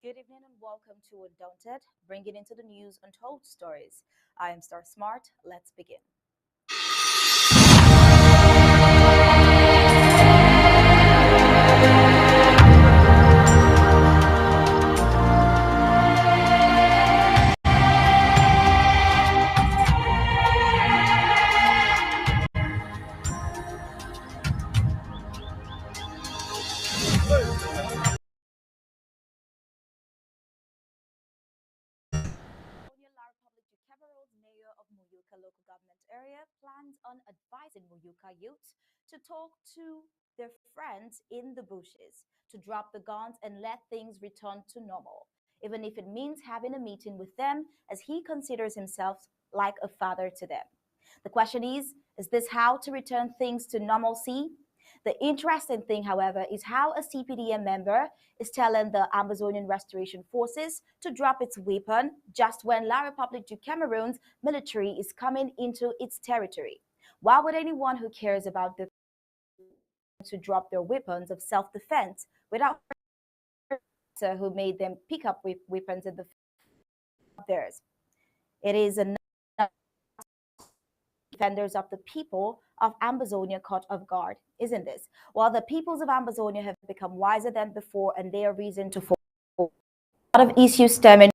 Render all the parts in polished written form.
Good evening and welcome to Undaunted, bringing into the news untold stories. I am Star Smart. Let's begin. Lara Public Cameroon's mayor of Muyuka local government area plans on advising Muyuka youths to talk to their friends in the bushes, to drop the guns and let things return to normal, even if it means having a meeting with them as he considers himself like a father to them. The question is this how to return things to normalcy? The interesting thing, however, is how a CPDM member is telling the Amazonian Restoration Forces to drop its weapon just when La Republic du Cameroon's military is coming into its territory. Why would anyone who cares about the to drop their weapons of self-defense without who made them pick up weapons in the of theirs? It is a defenders of the people of Amazonia caught off guard, isn't this? While the peoples of Amazonia have become wiser than before and they are reason to fall. A lot of issues stemming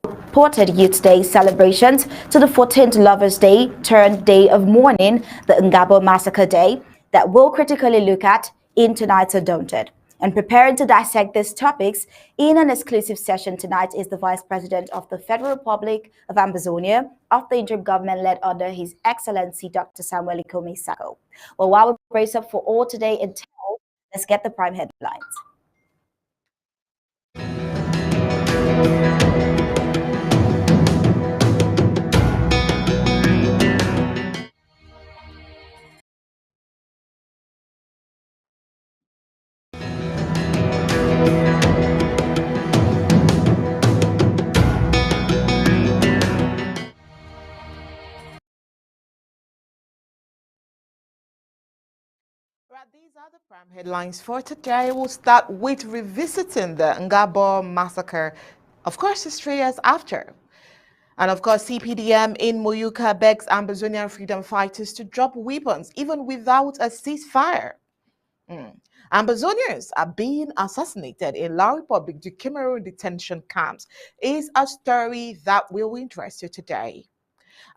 reported Youth Day celebrations to the 14th Lovers Day turned Day of Mourning, the Ngabo Massacre Day, that we'll critically look at in tonight's Undaunted. And preparing to dissect these topics in an exclusive session tonight is the Vice President of the Federal Republic of Amazonia of the interim government led under His Excellency Dr. Samuel Ikome Sako. Well, while we brace up for all today and tell, let's get the prime headlines. Right, these are the prime headlines for today. We'll start with revisiting the Ngabo massacre, of course, it's 3 years after. And of course, CPDM in Muyuka begs Ambazonian freedom fighters to drop weapons, even without a ceasefire. Ambazonians are being assassinated in La Republic du Cameroon detention camps is a story that will interest you today.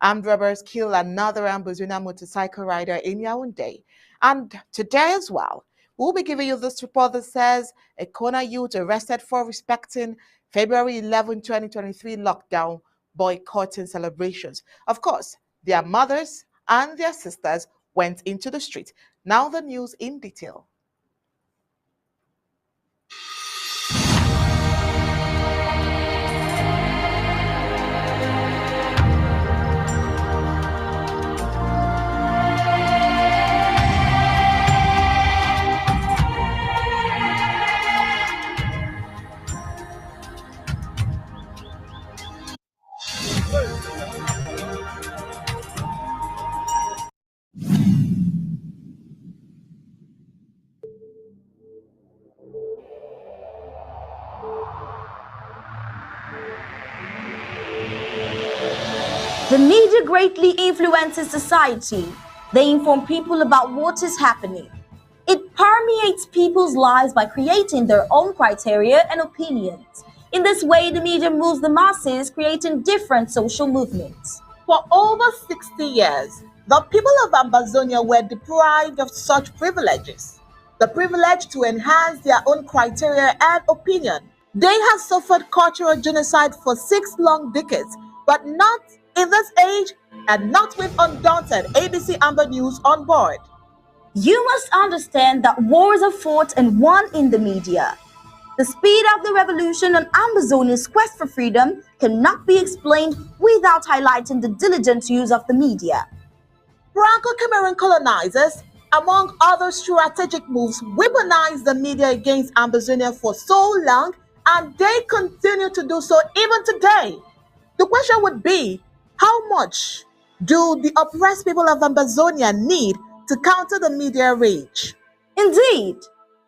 Armed robbers killed another Ambazonian motorcycle rider in Yaoundé. And today as well, we'll be giving you this report that says a Kona youth arrested for respecting February 11, 2023 lockdown, boycotting celebrations. Of course, their mothers and their sisters went into the street. Now the news in detail. The media greatly influences society. They inform people about what is happening. It permeates people's lives by creating their own criteria and opinions. In this way, the media moves the masses, creating different social movements. For over 60 years, the people of Ambazonia were deprived of such privileges. The privilege to enhance their own criteria and opinion. They have suffered cultural genocide for 6 long decades, but not in this age and not with Undaunted ABC Amba News on board. You must understand that wars are fought and won in the media. The speed of the revolution on Ambazonia's quest for freedom cannot be explained without highlighting the diligent use of the media. Franco-Cameroon colonizers, among other strategic moves, weaponized the media against Ambazonia for so long, and they continue to do so even today. The question would be, how much do the oppressed people of Ambazonia need to counter the media rage? Indeed,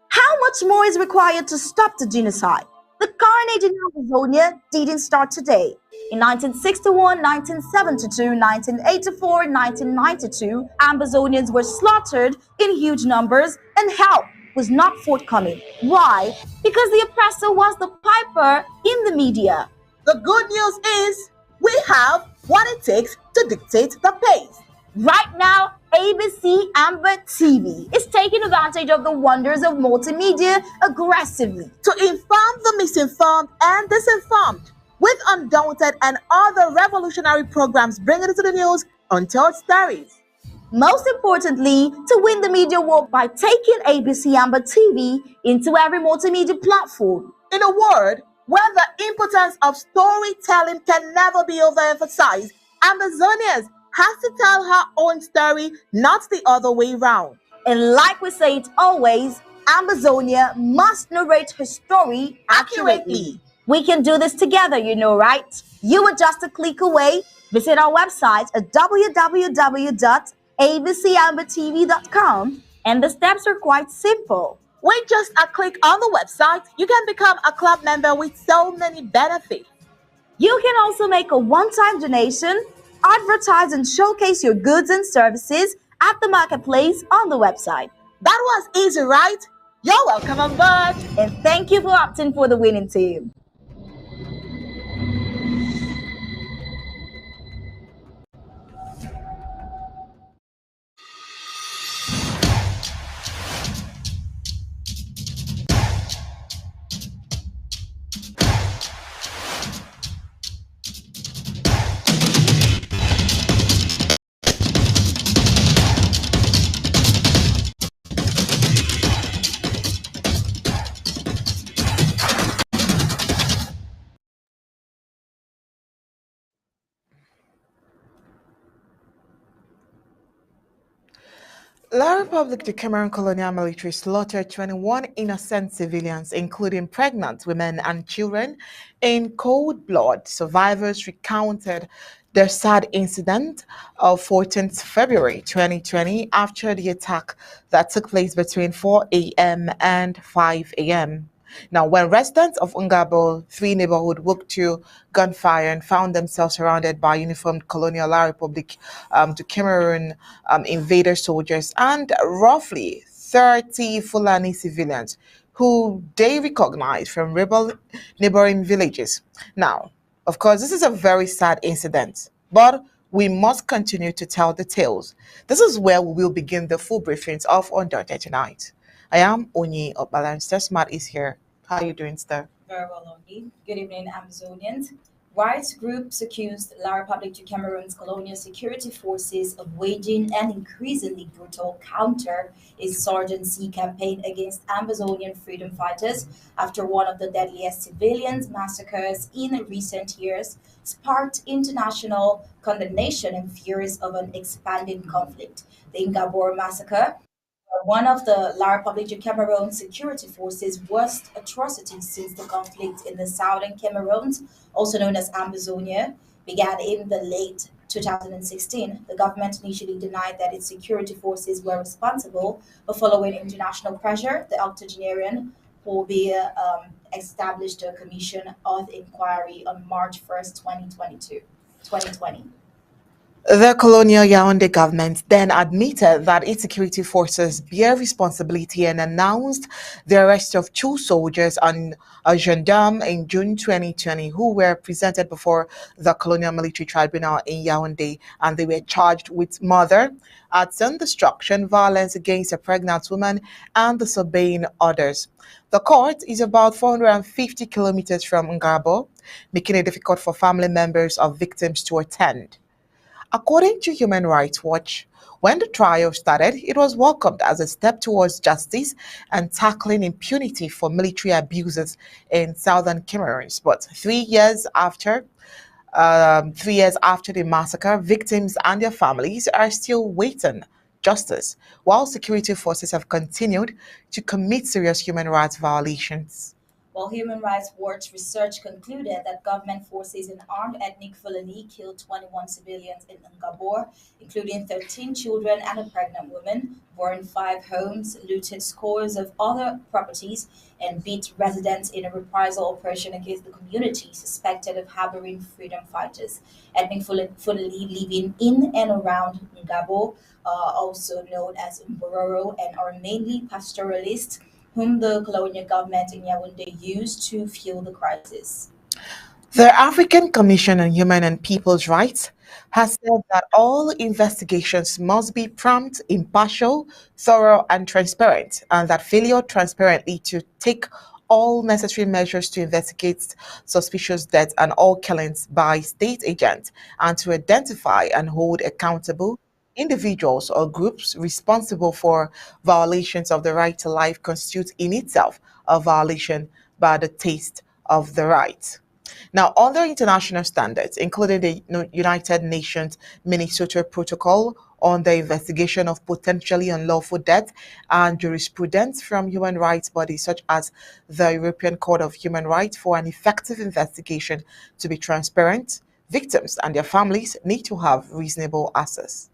how much more is required to stop the genocide? The carnage in Amazonia didn't start today. In 1961, 1972, 1984, and 1992, Ambazonians were slaughtered in huge numbers and help was not forthcoming. Why? Because the oppressor was the piper in the media. The good news is we have what it takes to dictate the pace. Right now, ABC Amba TV is taking advantage of the wonders of multimedia aggressively to inform the misinformed and disinformed with Undaunted and other revolutionary programs bringing it to the news untold stories. Most importantly, to win the media war by taking ABC Amba TV into every multimedia platform. In a word, where the importance of storytelling can never be overemphasized, Ambazonians has to tell her own story, not the other way round. And like we say it always, Ambazonia must narrate her story accurately. We can do this together, you know, right? You are just a click away. Visit our website at www.abcambatv.com, and the steps are quite simple. With just a click on the website, you can become a club member with so many benefits. You can also make a one-time donation, advertise and showcase your goods and services at the marketplace on the website. That was easy, right? You're welcome on board. And thank you for opting for the winning team. La Republic the Cameroon colonial military slaughtered 21 innocent civilians, including pregnant women and children, in cold blood. Survivors recounted their sad incident of 14th February 2020 after the attack that took place between 4 a.m. and 5 a.m. Now, when residents of Ungabo 3 neighborhood woke to gunfire and found themselves surrounded by uniformed colonial La Republic to Cameroon invader soldiers and roughly 30 Fulani civilians who they recognized from rebel neighboring villages. Now, of course, this is a very sad incident, but we must continue to tell the tales. This is where we will begin the full briefings of Undaunted tonight. I am Onyi Obalan. Smart is here. How are you doing, Star? Very well, Oni. Good evening, Amazonians. Rights groups accused La Republic du Cameroon's colonial security forces of waging an increasingly brutal counter-insurgency campaign against Amazonian freedom fighters after one of the deadliest civilian massacres in recent years sparked international condemnation and fears of an expanding conflict. The Ingabor massacre, one of the La Republic du Cameroon security forces' worst atrocities since the conflict in the southern Cameroon, also known as Amazonia, began in the late 2016. The government initially denied that its security forces were responsible, but following international pressure, the octogenarian will be established a commission of inquiry on March 1st, 2020. The colonial Yaoundé government then admitted that its security forces bear responsibility and announced the arrest of two soldiers and a gendarme in June 2020 who were presented before the colonial military tribunal in Yaoundé, and they were charged with murder, arson, destruction, violence against a pregnant woman, and disobeying orders. The court is about 450 kilometers from Ngabo, making it difficult for family members of victims to attend. According to Human Rights Watch, when the trial started, it was welcomed as a step towards justice and tackling impunity for military abuses in southern Cameroon. But 3 years after the massacre, victims and their families are still waiting justice, while security forces have continued to commit serious human rights violations. While Human Rights Watch research concluded that government forces in armed ethnic Fulani killed 21 civilians in Ngabor, including 13 children and a pregnant woman, burned 5 homes, looted scores of other properties, and beat residents in a reprisal operation against the community suspected of harboring freedom fighters. Ethnic Fulani living in and around Ngabo, also known as Mbororo, and are mainly pastoralists whom the colonial government in Yaoundé used to fuel the crisis. The African Commission on Human and People's Rights has said that all investigations must be prompt, impartial, thorough, and transparent, and that failure transparently to take all necessary measures to investigate suspicious deaths and all killings by state agents and to identify and hold accountable individuals or groups responsible for violations of the right to life constitutes in itself a violation by the taste of the right. Now, other international standards, including the United Nations Minnesota Protocol on the investigation of potentially unlawful death, and jurisprudence from human rights bodies such as the European Court of Human Rights for an effective investigation to be transparent, victims and their families need to have reasonable access.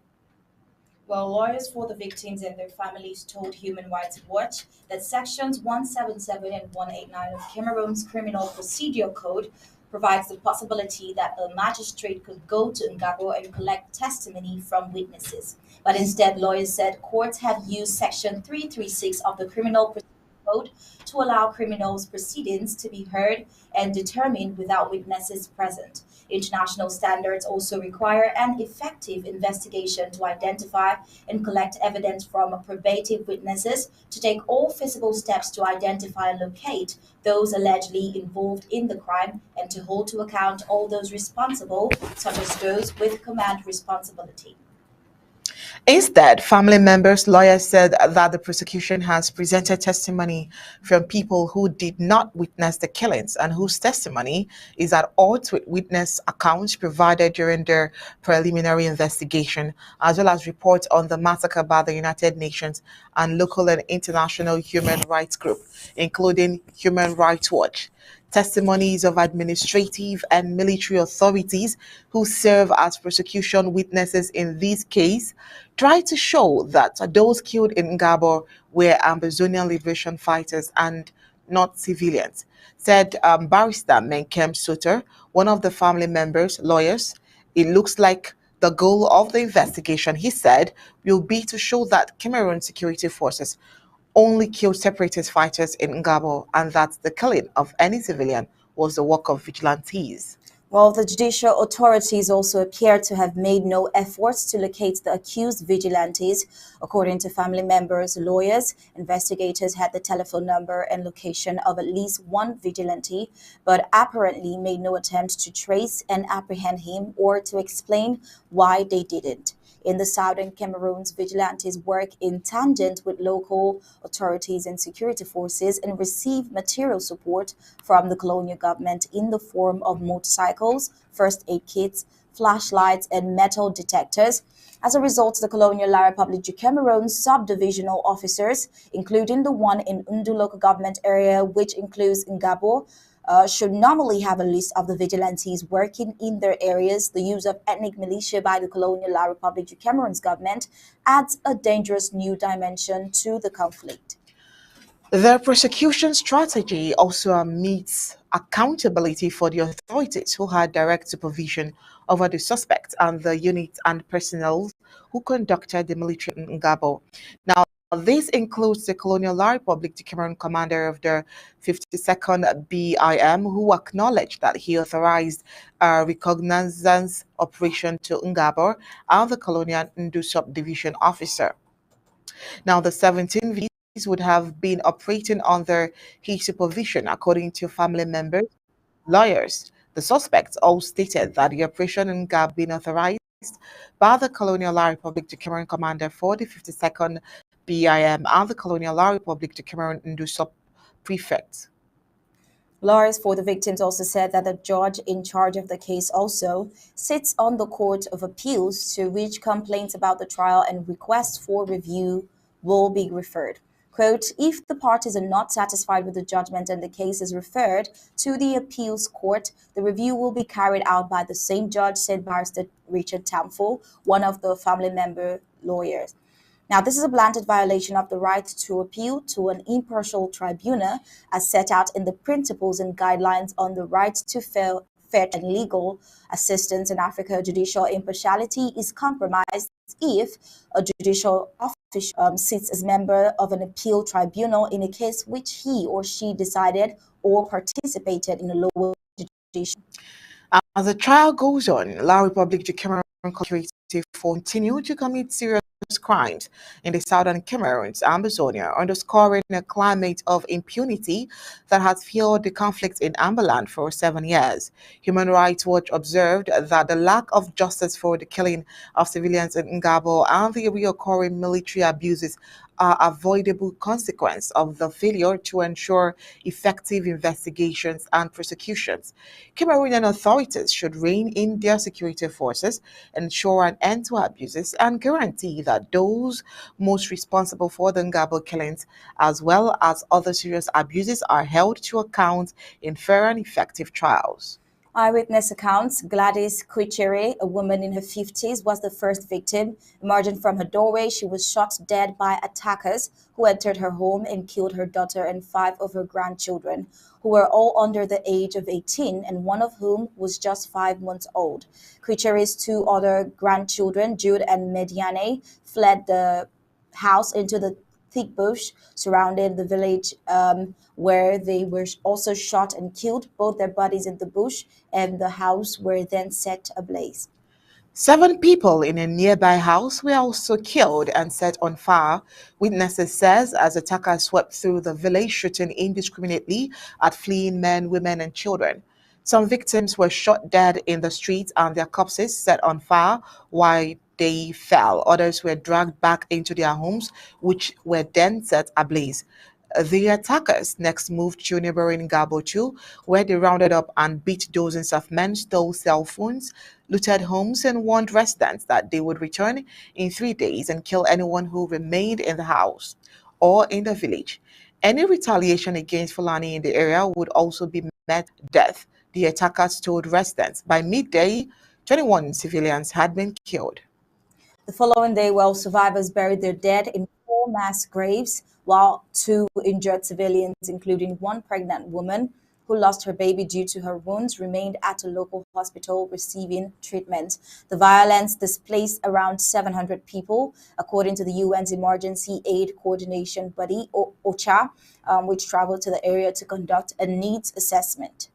Well, lawyers for the victims and their families told Human Rights Watch that Sections 177 and 189 of Cameroon's Criminal Procedure Code provides the possibility that a magistrate could go to Ngabo and collect testimony from witnesses. But instead, lawyers said courts have used Section 336 of the Criminal Procedure Code to allow criminals' proceedings to be heard and determined without witnesses present. International standards also require an effective investigation to identify and collect evidence from probative witnesses, to take all feasible steps to identify and locate those allegedly involved in the crime, and to hold to account all those responsible, such as those with command responsibility. Instead, family members' lawyers said that the prosecution has presented testimony from people who did not witness the killings and whose testimony is at odds with witness accounts provided during their preliminary investigation, as well as reports on the massacre by the United Nations and local and international human rights groups, including Human Rights Watch. Testimonies of administrative and military authorities who serve as prosecution witnesses in this case try to show that those killed in Ngabor were Ambazonian liberation fighters and not civilians, said Barrister Menkem Suter, one of the family members' lawyers. It looks like the goal of the investigation, he said, will be to show that Cameroon security forces only killed separatist fighters in Ngabo and that the killing of any civilian was the work of vigilantes. While the judicial authorities also appear to have made no efforts to locate the accused vigilantes, according to family members, lawyers, investigators had the telephone number and location of at least one vigilante, but apparently made no attempt to trace and apprehend him or to explain why they didn't. In the southern Cameroon's vigilantes work in tangent with local authorities and security forces and receive material support from the colonial government in the form of motorcycles, first aid kits, flashlights, and metal detectors. As a result, the colonial La Republique du Cameroon subdivisional officers, including the one in Undu local government area, which includes Ngabo, should normally have a list of the vigilantes working in their areas. The use of ethnic militia by the colonial La Republique du Cameroon's government adds a dangerous new dimension to the conflict. The prosecution strategy also accountability for the authorities who had direct supervision over the suspects and the units and personnel who conducted the military in Ngabo. Now, this includes the Colonial La Republic, the Cameroon commander of the 52nd BIM, who acknowledged that he authorized a reconnaissance operation to Ngabo and the Colonial Ndu subdivision officer. Now, the 17 Vs would have been operating under his supervision, according to family members, lawyers. The suspects all stated that the operation in Gab been authorized by the Colonial La Republic to Cameroon commander for the 52nd BIM and the Colonial La Republic to Cameroon Ndu sub prefect. Lawyers for the victims also said that the judge in charge of the case also sits on the Court of Appeals, to which complaints about the trial and requests for review will be referred. Quote, if the parties are not satisfied with the judgment and the case is referred to the appeals court, the review will be carried out by the same judge, said Barrister Richard Tamfo, one of the family member lawyers. Now, this is a blatant violation of the right to appeal to an impartial tribunal as set out in the principles and guidelines on the right to fair and legal assistance in Africa. Judicial impartiality is compromised if a judicial official sits as member of an appeal tribunal in a case which he or she decided or participated in a lower judicial. As the trial goes on, La Republic du Cameroon continue to commit serious crimes in the southern Cameroon's Amazonia, underscoring a climate of impunity that has fueled the conflict in Amberland for 7 years. Human Rights Watch observed that the lack of justice for the killing of civilians in Ngabo and the reoccurring military abuses are avoidable consequence of the failure to ensure effective investigations and prosecutions. Cameroonian authorities should rein in their security forces, ensure an end to abuses, and guarantee that those most responsible for the Ngabo killings, as well as other serious abuses, are held to account in fair and effective trials. Eyewitness accounts: Gladys Kuichere, a woman in her 50s, was the first victim. Emerging from her doorway, she was shot dead by attackers who entered her home and killed her daughter and 5 of her grandchildren, who were all under the age of 18 and one of whom was just 5 months old. Kuichere's 2 other grandchildren, Jude and Mediane, fled the house into the thick bush surrounding the village, where they were also shot and killed. Both their bodies in the bush and the house were then set ablaze. 7 people in a nearby house were also killed and set on fire, witnesses says, as attackers swept through the village, shooting indiscriminately at fleeing men, women, and children. Some victims were shot dead in the streets and their corpses set on fire while they fell. Others were dragged back into their homes, which were then set ablaze. The attackers next moved to neighboring Gabo 2, where they rounded up and beat dozens of men, stole cell phones, looted homes, and warned residents that they would return in 3 days and kill anyone who remained in the house or in the village. Any retaliation against Fulani in the area would also be met with death, the attackers told residents. By midday, 21 civilians had been killed. The following day, well, survivors buried their dead in 4 mass graves, while 2 injured civilians, including 1 pregnant woman who lost her baby due to her wounds, remained at a local hospital receiving treatment. The violence displaced around 700 people, according to the UN's Emergency Aid Coordination Body, OCHA, which traveled to the area to conduct a needs assessment.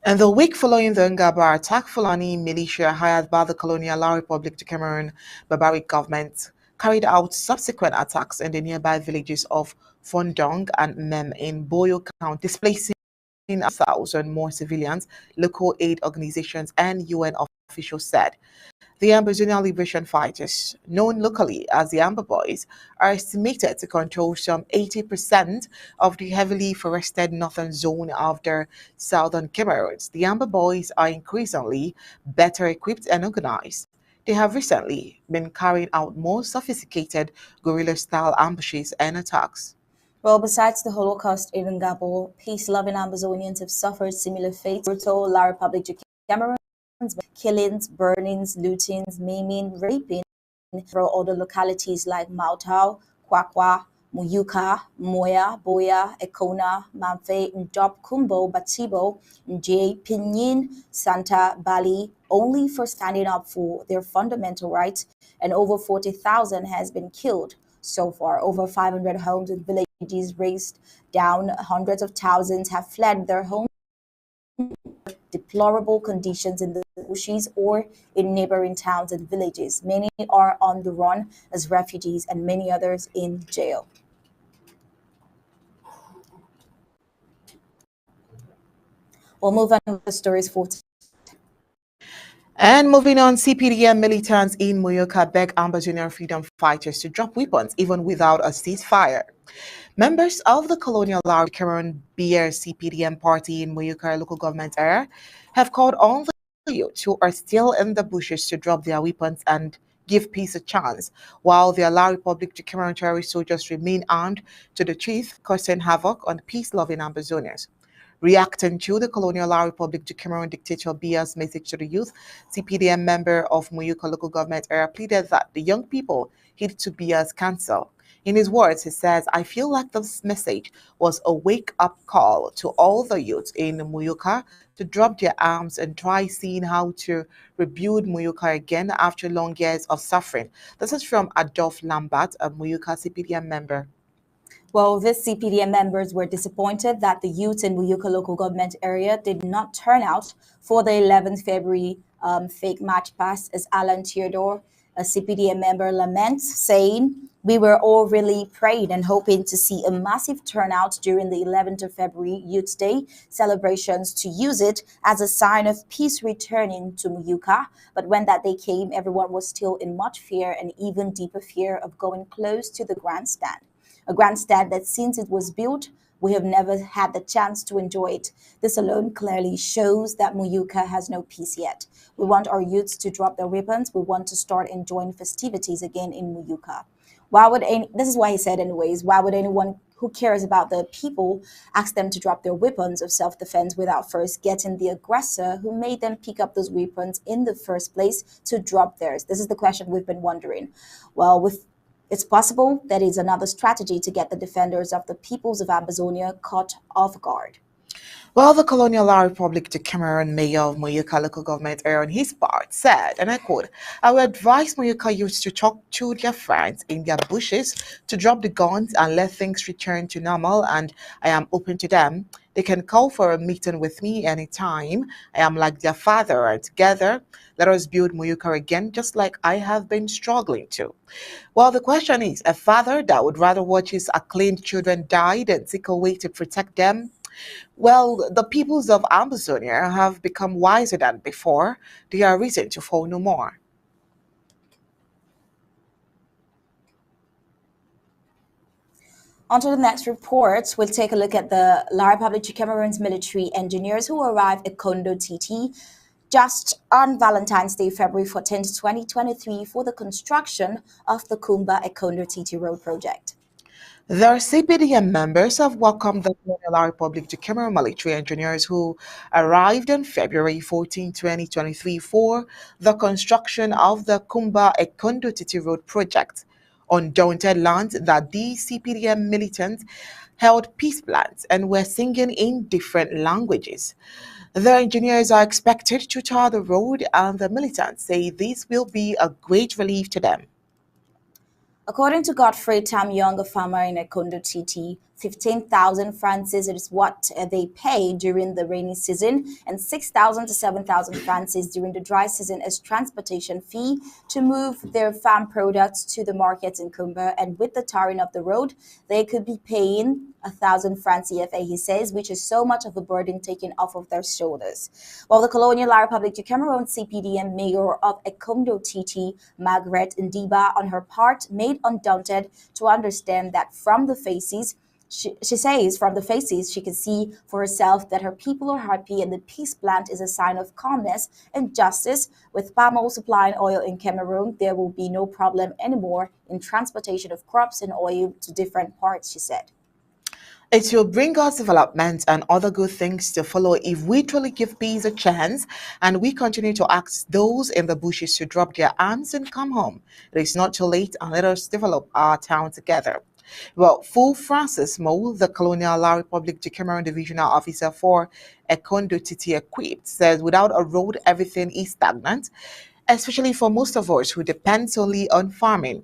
And the week following the Ngaba attack, Fulani militia hired by the Colonial La Republic to Cameroon barbaric government carried out subsequent attacks in the nearby villages of Fondong and Mem in Boyo County, displacing 1,000 more civilians, local aid organizations and UN officials said. The Amazonian liberation fighters, known locally as the Amba Boys, are estimated to control some 80% of the heavily forested northern zone of the southern Cameroons. The Amba Boys are increasingly better equipped and organized. They have recently been carrying out more sophisticated guerrilla-style ambushes and attacks. Well, besides the Holocaust in Ngabo, peace-loving Amazonians have suffered similar fates. Brutal La Republic du Cameroon, killings, burnings, lootings, maiming, raping in several other localities like Mautau, Kwakwa, Muyuka, Moya, Boya, Ekona, Mamfe, Ndop, Kumbo, Batibo, Nje, Pinyin, Santa, Bali, only for standing up for their fundamental rights, and over 40,000 has been killed so far. Over 500 homes and villages razed down, hundreds of thousands have fled their homes, deplorable conditions in the bushes or in neighboring towns and villages. Many are on the run as refugees and many others in jail. We'll move on with the stories for today. And moving on, CPDM militants in Muyoka beg Amba Junior freedom fighters to drop weapons even without a ceasefire. Members of the colonial Cameroon Beer CPDM party in Muyoka local government area have called on the youth who are still in the bushes to drop their weapons and give peace a chance, while the Allied Republic to Cameroon terrorist soldiers remain armed to the teeth, causing havoc on peace-loving Ambazonians. Reacting to the colonial Republic to Cameroon dictator Bia's message to the youth, CPDM member of Muyuka local government area pleaded that the young people heed to Bia's counsel. In his words, he says, I feel like this message was a wake-up call to all the youths in Muyuka to drop their arms and try seeing how to rebuild Muyuka again after long years of suffering. This is from Adolphe Lambert, a Muyuka CPDM member. Well, these CPDM members were disappointed that the youth in Muyuka local government area did not turn out for the 11th February fake march past, as Alan Theodore, a CPDM member, laments, saying, we were all really praying and hoping to see a massive turnout during the 11th of February Youth Day celebrations to use it as a sign of peace returning to Muyuka. But when that day came, everyone was still in much fear and even deeper fear of going close to the grandstand. A grandstand that since it was built, we have never had the chance to enjoy it. This alone clearly shows that Muyuka has no peace yet. We want our youths to drop their weapons. We want to start enjoying festivities again in Muyuka. This is why he said anyways, why would anyone who cares about the people ask them to drop their weapons of self-defense without first getting the aggressor who made them pick up those weapons in the first place to drop theirs? This is the question we've been wondering. Well, it's possible that is another strategy to get the defenders of the peoples of Amazonia caught off guard. Well, the colonial Republic to Cameroon mayor of Muyuka local government area on his part said, and I quote, I would advise Muyuka youths to talk to their friends in their bushes to drop the guns and let things return to normal, and I am open to them. They can call for a meeting with me anytime. I am like their father, and together let us build Muyuka again just like I have been struggling to. Well, the question is, a father that would rather watch his acclaimed children die than seek a way to protect them? Well, the peoples of Amazonia have become wiser than before. They are reason to fall no more. On to the next report, we'll take a look at the La Republic of Cameroon's military engineers who arrived at Kondo TT just on Valentine's Day, February 14, 2023, for the construction of the Kumba Ekondo TT Road project. Their CPDM members have welcomed the Colonial Republic to Cameroon military engineers who arrived on February 14, 2023 for the construction of the Kumba Ekondo Titi Road project. Undaunted learned that these CPDM militants held peace plans and were singing in different languages. The engineers are expected to tar the road, and the militants say this will be a great relief to them. According to Godfrey Tam Young, a farmer in Ekondo TT, 15,000 francs is what they pay during the rainy season, and 6,000 to 7,000 francs during the dry season as transportation fee to move their farm products to the markets in Kumba. And with the tarring of the road, they could be paying 1,000 francs CFA, he says, which is so much of a burden taken off of their shoulders. While the Colonial Republic of Cameroon CPDM mayor of Ekondo TT, Margaret Ndiba, on her part, made Undaunted to understand that from the faces, she says from the faces she can see for herself that her people are happy and the peace plant is a sign of calmness and justice. With palm oil supplying oil in Cameroon, there will be no problem anymore in transportation of crops and oil to different parts, she said. It will bring us development and other good things to follow if we truly give peace a chance and we continue to ask those in the bushes to drop their arms and come home. It is not too late, and let us develop our town together. Well, Fu Francis Mo, the Colonial La Republic de Cameroon Divisional Officer for Ekondo Titi Equipped, says without a road, everything is stagnant, especially for most of us who depend solely on farming.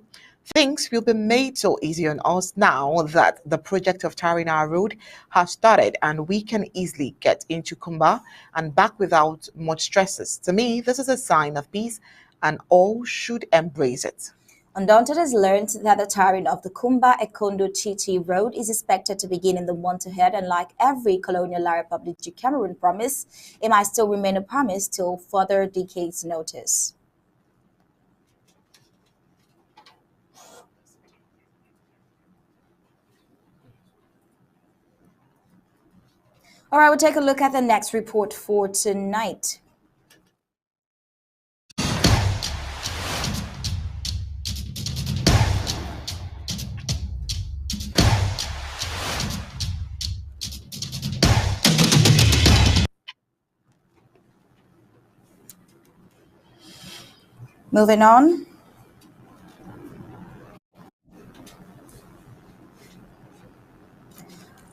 Things will be made so easy on us now that the project of tarring our road has started and we can easily get into Kumba and back without much stresses. To me, this is a sign of peace and all should embrace it. Undaunted has learned that the tarring of the Kumba Ekondo Titi Road is expected to begin in the month ahead, and like every colonial La Republic du Cameroon promise, it might still remain a promise till further decades' notice. All right, we'll take a look at the next report for tonight. Moving on.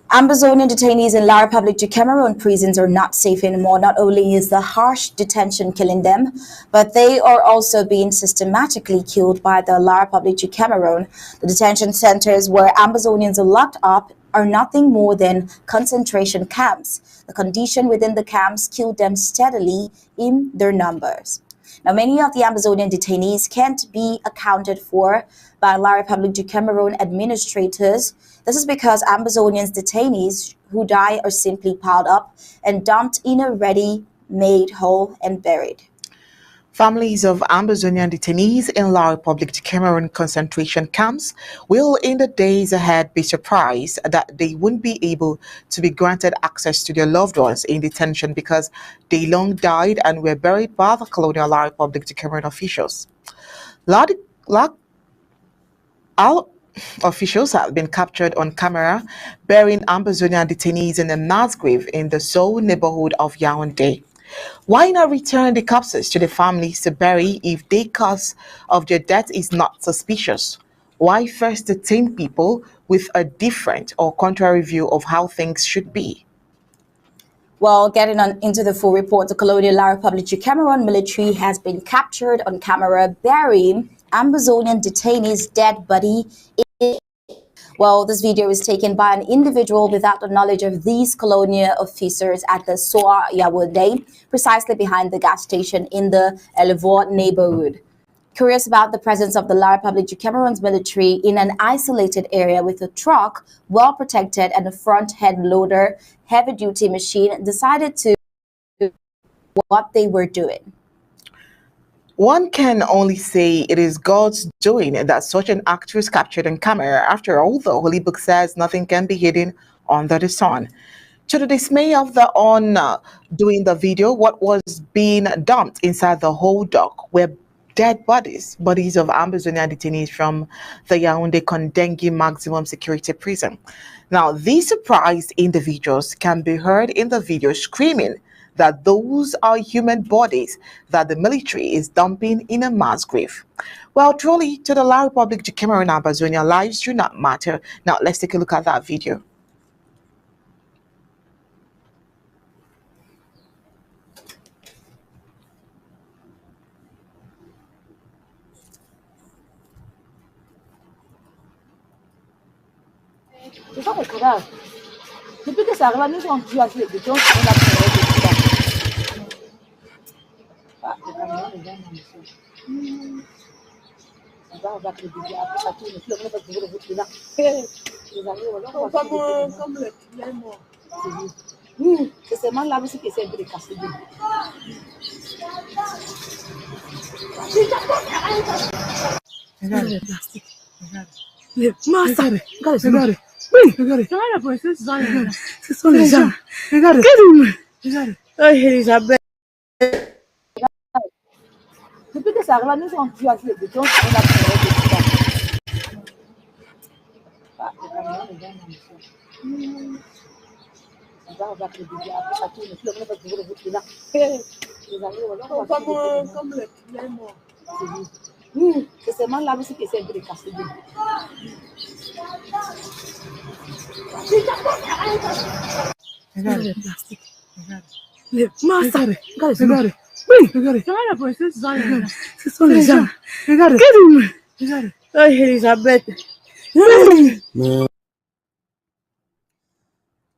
Ambazonian detainees in La Republic du Cameroon prisons are not safe anymore. Not only is the harsh detention killing them, but they are also being systematically killed by the La Republic du Cameroon. The detention centers where Ambazonians are locked up are nothing more than concentration camps. The condition within the camps kill them steadily in their numbers. Now, many of the Amazonian detainees can't be accounted for by La Republic du Cameroon administrators. This is because Amazonian detainees who die are simply piled up and dumped in a ready-made hole and buried. Families of Ambazonian detainees in La Republic de Cameroon concentration camps will in the days ahead be surprised that they won't be able to be granted access to their loved ones in detention because they long died and were buried by the colonial La Republic de Cameroon officials. Our officials have been captured on camera burying Ambazonian detainees in a mass grave in the Seoul neighborhood of Yaoundé. Why not return the corpses to the families to bury if the cause of their death is not suspicious? Why first detain people with a different or contrary view of how things should be? Well, getting on into the full report, the colonial La Republic du Cameroon military has been captured on camera burying Ambazonian detainees' dead body. Well, this video is taken by an individual without the knowledge of these colonial officers at the Soa Yaoundé, precisely behind the gas station in the Elevore neighborhood. Curious about the presence of the La Republic du Cameroon's military in an isolated area with a truck well protected and a front head loader heavy-duty machine, decided to do what they were doing. One can only say it is God's doing that such an act was captured on camera. After all, the Holy Book says nothing can be hidden under the sun. To the dismay of the on doing the video, what was being dumped inside the whole dock were dead bodies of Ambazonian detainees from the Yaoundé Kondengi maximum security prison. Now, these surprised individuals can be heard in the video screaming that those are human bodies that the military is dumping in a mass grave. Well, truly, to the La Republic de Cameroon and Ambazonia, lives do not matter. Now, let's take a look at that video. I got it. Plastic. I got it. Master, I got it. guys, I got it. bring. I got it. Come on, boys. This is all. I got it. This one is down. I got it. Get him. I got it. Oh, Elizabeth.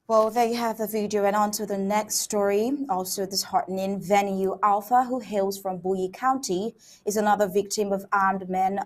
Well, there you have the video, and on to the next story. Also disheartening, Venue Alpha, who hails from Bowie County, is another victim of armed men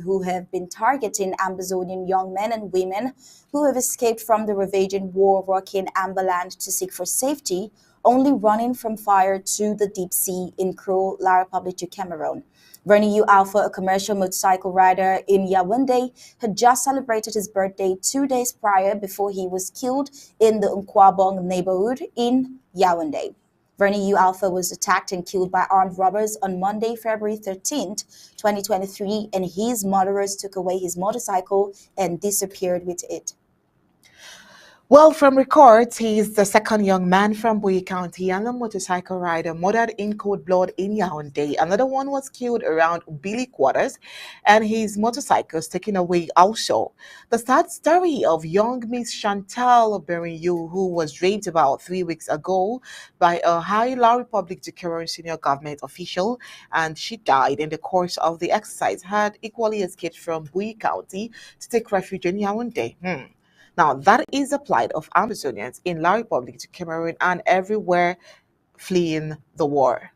who have been targeting Amazonian young men and women who have escaped from the ravaging war rocking Amberland to seek for safety, only running from fire to the deep sea in cruel La Republic to Cameroon. Vernie U. Alpha, a commercial motorcycle rider in Yaoundé, had just celebrated his birthday 2 days prior before he was killed in the Nkwabong neighborhood in Yaoundé. Vernie U. Alpha was attacked and killed by armed robbers on Monday, February 13th, 2023, and his murderers took away his motorcycle and disappeared with it. Well, from records, he is the second young man from Bowie County and a motorcycle rider murdered in cold blood in Yaoundé. Another one was killed around Billy Quarters and his motorcycles taken away also. The sad story of young Miss Chantal Beriou, who was raped about 3 weeks ago by a High La Republic de Cameroon senior government official, and she died in the course of the exercise, had equally escaped from Bowie County to take refuge in Yaoundé. Now, that is the plight of Amazonians in La Republic to Cameroon and everywhere fleeing the war.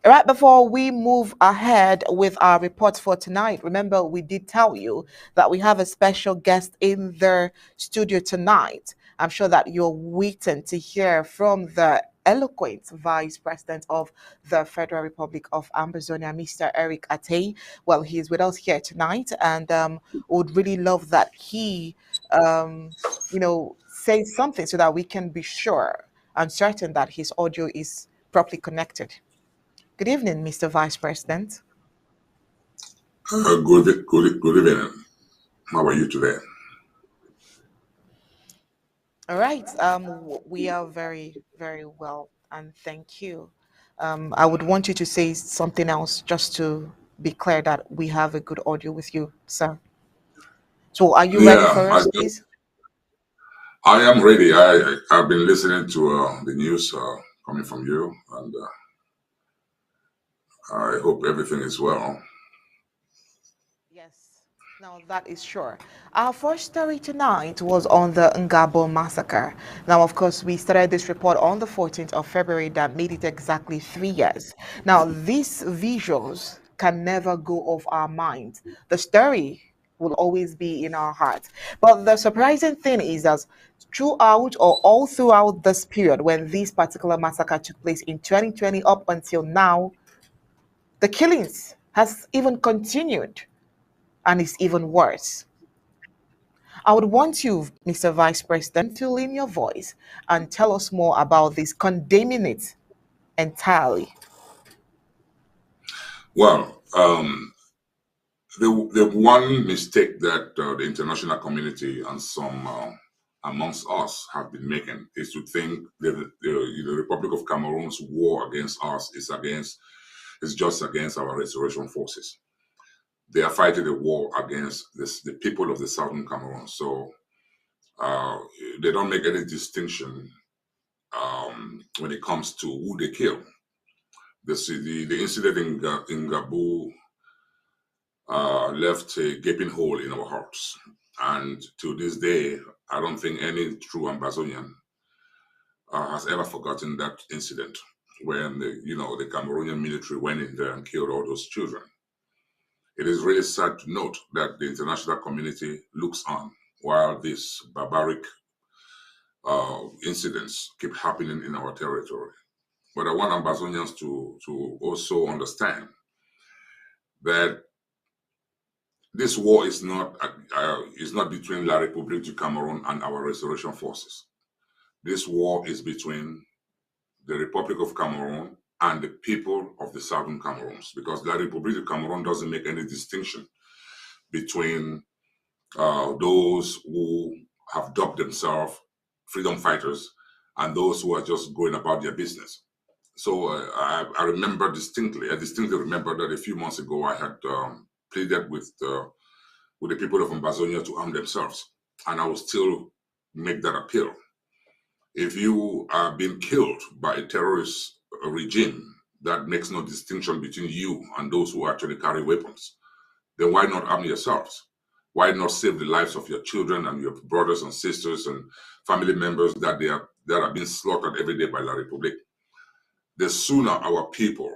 Right before we move ahead with our reports for tonight, remember we did tell you that we have a special guest in the studio tonight. I'm sure that you're waiting to hear from the eloquent Vice President of the Federal Republic of Amazonia, Mr. Eric Ate. Well, he's with us here tonight, and would really love that he, says something so that we can be sure and certain that his audio is properly connected. Good evening, Mr. Vice President. Good evening. How are you today? All right. We are very, very well, and thank you. I would want you to say something else just to be clear that we have a good audio with you, sir. So, are you ready Yeah, for us, please? I am ready. I've been listening to the news coming from you, and I hope everything is well. Yes, now that is sure. Our first story tonight was on the Ngabo massacre. Now, of course, we started this report on the 14th of February that made it exactly 3 years. Now, these visuals can never go off our minds. The story will always be in our hearts. But the surprising thing is that throughout or all throughout this period when this particular massacre took place in 2020 up until now, the killings has even continued and it's even worse. I would want you, Mr. Vice President, to lean your voice and tell us more about this, condemning it entirely. Well, the one mistake that the international community and some amongst us have been making is to think that the Republic of Cameroon's war against us is just against our restoration forces. They are fighting a war against the people of the southern Cameroon. So uh, they don't make any distinction when it comes to who they kill. The incident in Gabu left a gaping hole in our hearts. And to this day, I don't think any true Amazonian has ever forgotten that incident when the Cameroonian military went in there and killed all those children. It is really sad to note that the international community looks on while these barbaric incidents keep happening in our territory. But I want Ambazonians to also understand that this war is not between La République du Cameroon and our restoration forces. This war is between the Republic of Cameroon and the people of the Southern Cameroons, because La République du Cameroon doesn't make any distinction between those who have dubbed themselves freedom fighters and those who are just going about their business. So I remember distinctly. I distinctly remember that a few months ago I had pleaded with the people of Ambazonia to arm themselves, and I was still make that appeal. If you are being killed by a terrorist regime that makes no distinction between you and those who actually carry weapons, then why not arm yourselves? Why not save the lives of your children and your brothers and sisters and family members that are being slaughtered every day by La Republique? The sooner our people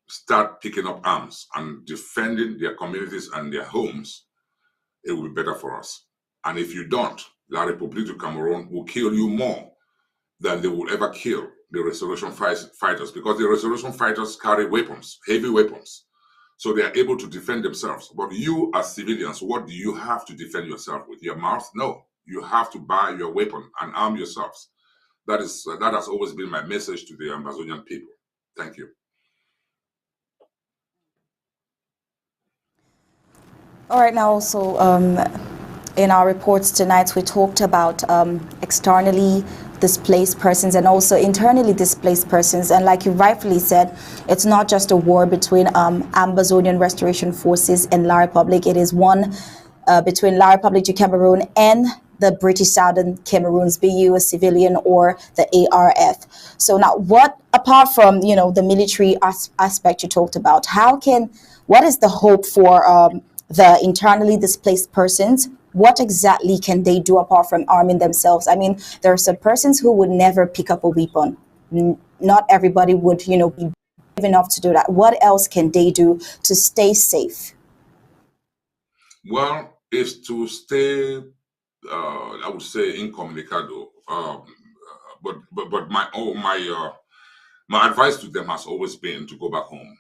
start picking up arms and defending their communities and their homes, it will be better for us. And if you don't, La République du Cameroon will kill you more than they will ever kill the restoration fighters, because the restoration fighters carry weapons, heavy weapons. So they are able to defend themselves. But you as civilians, what do you have to defend yourself with? Your mouth? No. You have to buy your weapon and arm yourselves. That has always been my message to the Amazonian people. Thank you. All right, now also in our reports tonight, we talked about externally displaced persons and also internally displaced persons. And like you rightfully said, it's not just a war between Ambazonian Restoration Forces and La Republique. It is one between La Republique du Cameroun and the British Southern Cameroons, be you a civilian or the ARF. So now what, apart from, the military aspect you talked about, what is the hope for the internally displaced persons? What exactly can they do apart from arming themselves? I mean, there are some persons who would never pick up a weapon. Not everybody would, be brave enough to do that. What else can they do to stay safe? Well, is to stay, I would say, incommunicado. But my advice to them has always been to go back home.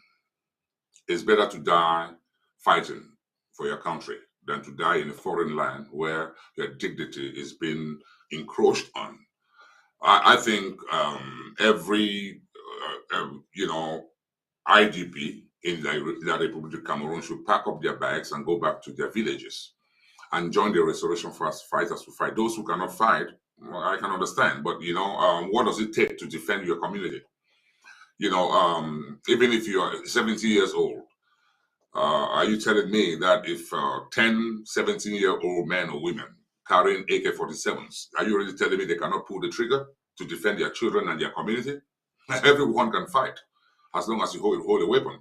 It's better to die fighting for your country than to die in a foreign land where your dignity is being encroached on. I think every IDP in La République du Cameroun should pack up their bags and go back to their villages and join the restoration fighters to fight. Those who cannot fight, well, I can understand, but what does it take to defend your community? Even if you are 70 years old, are you telling me that if 10, 17-year-old men or women carrying AK-47s, are you really telling me they cannot pull the trigger to defend their children and their community? Everyone can fight as long as you hold a weapon.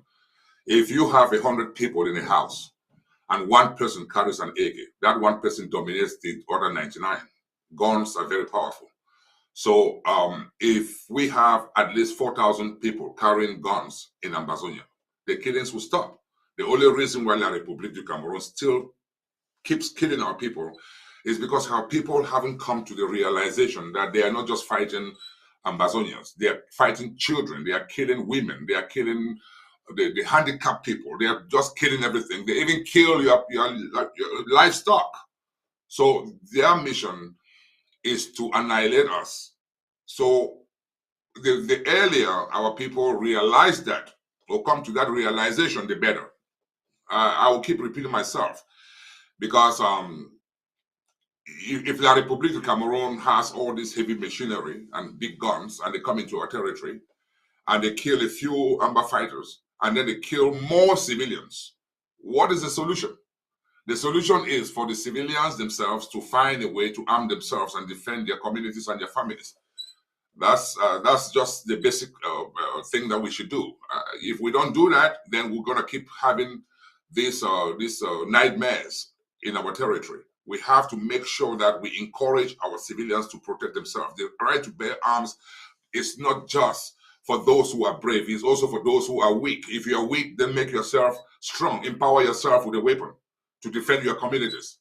If you have 100 people in a house and one person carries an AK, that one person dominates the other 99. Guns are very powerful. So if we have at least 4,000 people carrying guns in Ambazonia, the killings will stop. The only reason why La République du Cameroun still keeps killing our people is because our people haven't come to the realization that they are not just fighting Ambazonians. They are fighting children. They are killing women. They are killing the handicapped people. They are just killing everything. They even kill your livestock. So their mission is to annihilate us. So the earlier our people realize that or come to that realization, the better. I will keep repeating myself because if La République du Cameroun has all this heavy machinery and big guns and they come into our territory and they kill a few Amba fighters and then they kill more civilians, what is the solution? The solution is for the civilians themselves to find a way to arm themselves and defend their communities and their families. That's just the basic thing that we should do. If we don't do that, then we're gonna keep having these nightmares in our territory. We have to make sure that we encourage our civilians to protect themselves. The right to bear arms is not just for those who are brave, it's also for those who are weak. If you are weak, then make yourself strong. Empower yourself with a weapon to defend your communities.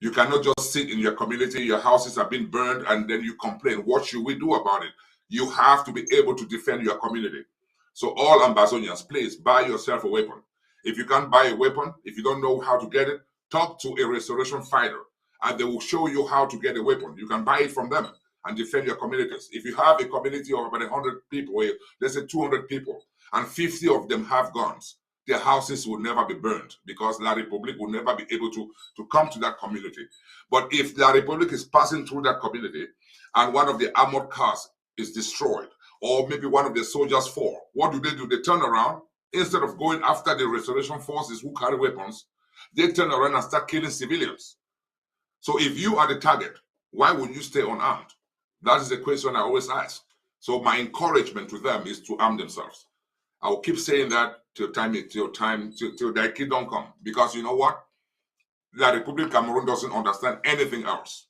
You cannot just sit in your community, your houses have been burned, and then you complain. What should we do about it? You have to be able to defend your community. So all Ambazonians, please buy yourself a weapon. If you can't buy a weapon, if you don't know how to get it, talk to a restoration fighter, and they will show you how to get a weapon. You can buy it from them and defend your communities. If you have a community of about 100 people, or let's say 200 people, and 50 of them have guns, their houses will never be burned because La République will never be able to come to that community. But if La République is passing through that community and one of the armored cars is destroyed, or maybe one of the soldiers fall, what do? They turn around. Instead of going after the restoration forces who carry weapons, they turn around and start killing civilians. So if you are the target Why would you stay unarmed? That is the question I always ask. So my encouragement to them is to arm themselves. I will keep saying that till their kid don't come. Because you know what? The Republic of Cameroon doesn't understand anything else.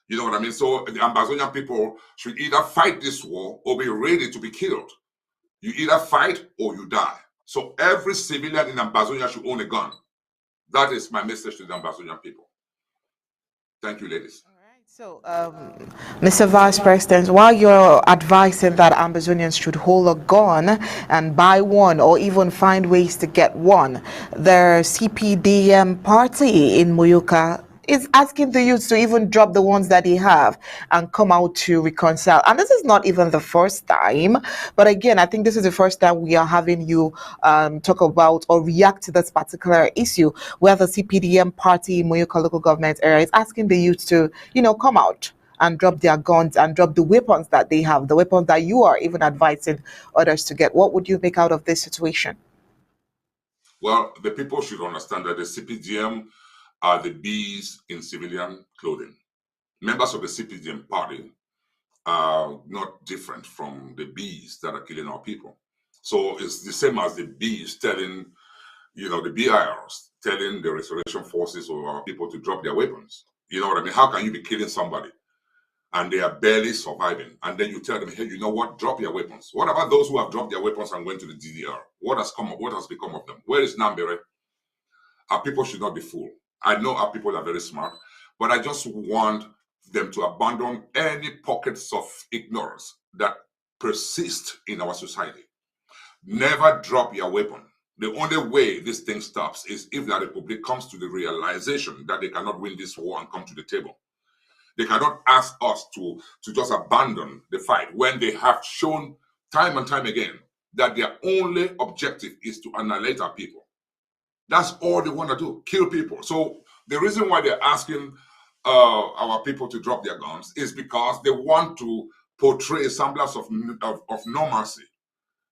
You know what I mean? So the Ambazonian people should either fight this war or be ready to be killed. You either fight or you die. So every civilian in Ambazonia should own a gun. That is my message to the Ambazonian people. Thank you, ladies. So, Mr. Vice President, while you're advising that Ambazonians should hold a gun and buy one or even find ways to get one, the CPDM party in Muyuka is asking the youth to even drop the ones that they have and come out to reconcile. And this is not even the first time, but again, I think this is the first time we are having you talk about or react to this particular issue where the CPDM party in Muyuka local government area is asking the youth to, come out and drop their guns and drop the weapons that they have, the weapons that you are even advising others to get. What would you make out of this situation? Well, the people should understand that the CPDM are the bees in civilian clothing. Members of the CPDM party are not different from the bees that are killing our people. So it's the same as the bees telling, the BIRs telling the restoration forces or our people to drop their weapons. You know what I mean? How can you be killing somebody and they are barely surviving? And then you tell them, hey, you know what? Drop your weapons. What about those who have dropped their weapons and went to the DDR? What has become of them? Where is Nambere? Our people should not be fooled. I know our people are very smart, but I just want them to abandon any pockets of ignorance that persist in our society. Never drop your weapon. The only way this thing stops is if the Republic comes to the realization that they cannot win this war and come to the table. They cannot ask us to just abandon the fight when they have shown time and time again that their only objective is to annihilate our people. That's all they want to do, kill people. So the reason why they're asking our people to drop their guns is because they want to portray a semblance of normalcy,